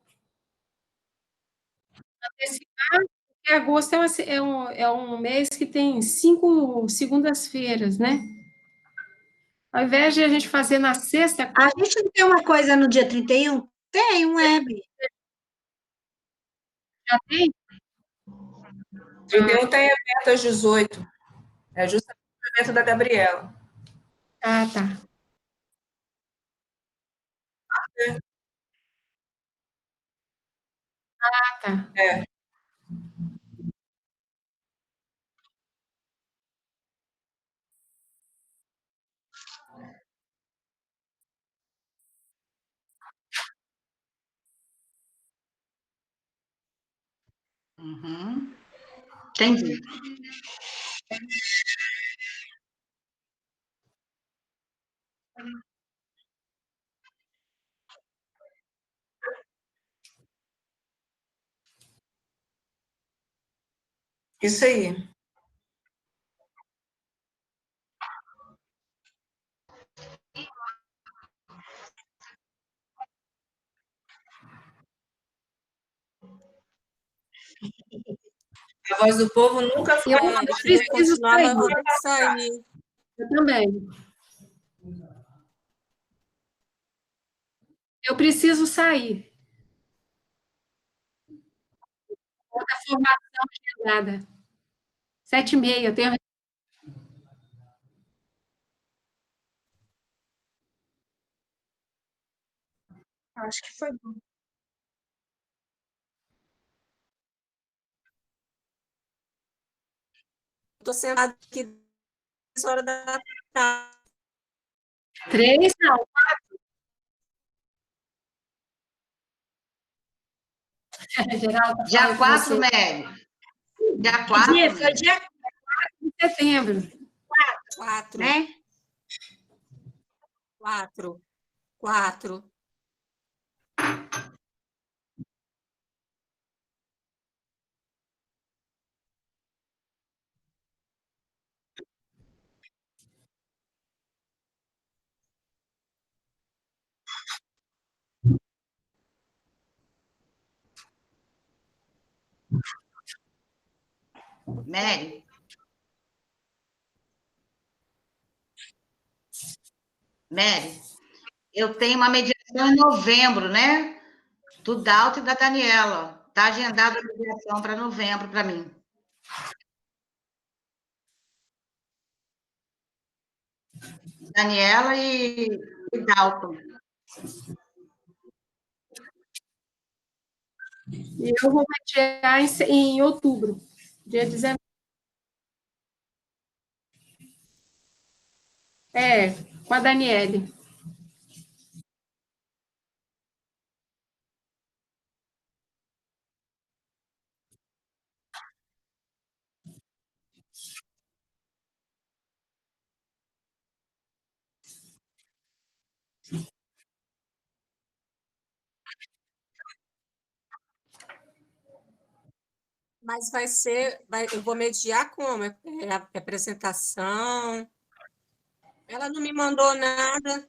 Antecipar, porque agosto é um mês que tem 5 segundas-feiras, né? Ao invés de a gente fazer na sexta... A gente não tem uma coisa no dia 31? Tem, um web. Já tem? 31 tem evento às 18. É justamente o evento da Gabriela. Ah, tá. Ah, tá. Entendi. Isso aí. A voz do povo nunca foi. Eu queria preciso continuar, mas sair. vou ter que sair. Eu também. Eu preciso sair. Outra formação chegada. 7h30, eu tenho. Acho que foi bom. Estou sentada aqui 3 horas da tarde. 3, não. 4. Geraldo, Dia 4, Mary. Dia 4. Foi dia de setembro. 4, né? 4. Mary. Mary, eu tenho uma mediação em novembro, né? Do Dalton e da Daniela. Está agendada a mediação para novembro para mim. Daniela e Dalton. E eu vou mediar em outubro, dia 19. Com a Daniele. Mas eu vou mediar como? É apresentação? Ela não me mandou nada.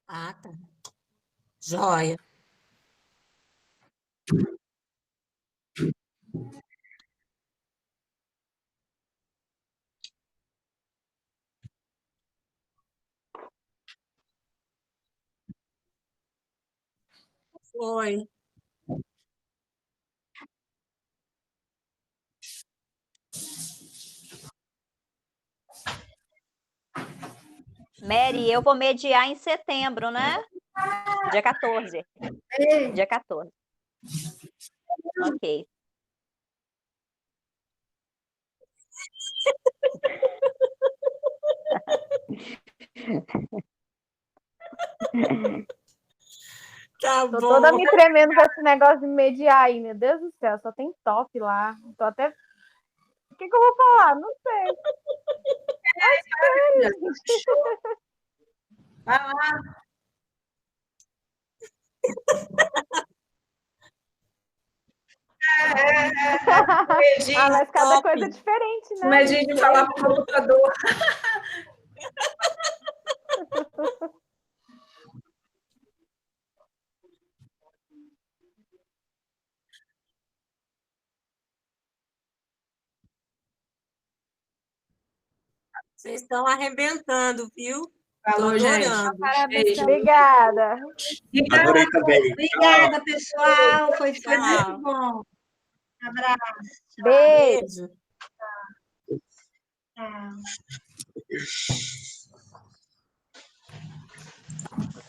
Ah, tá. Joia. Foi. Mary, eu vou mediar em setembro, né? Dia 14. Dia 14. Ok. Tá Tô bom. toda me tremendo com esse negócio de mediar aí, meu Deus do céu, só tem top lá. Tô até. O que eu vou falar? Não sei. Vai lá. Mas cada top. coisa é diferente, né? Medinho de falar para o computador. Vocês estão arrebentando, viu? Falou, Tô gente. adorando. Parabéns. Obrigada. Adorei também. Obrigada, pessoal. Foi Tchau. muito bom. Um abraço. Beijo. Beijo. Tchau.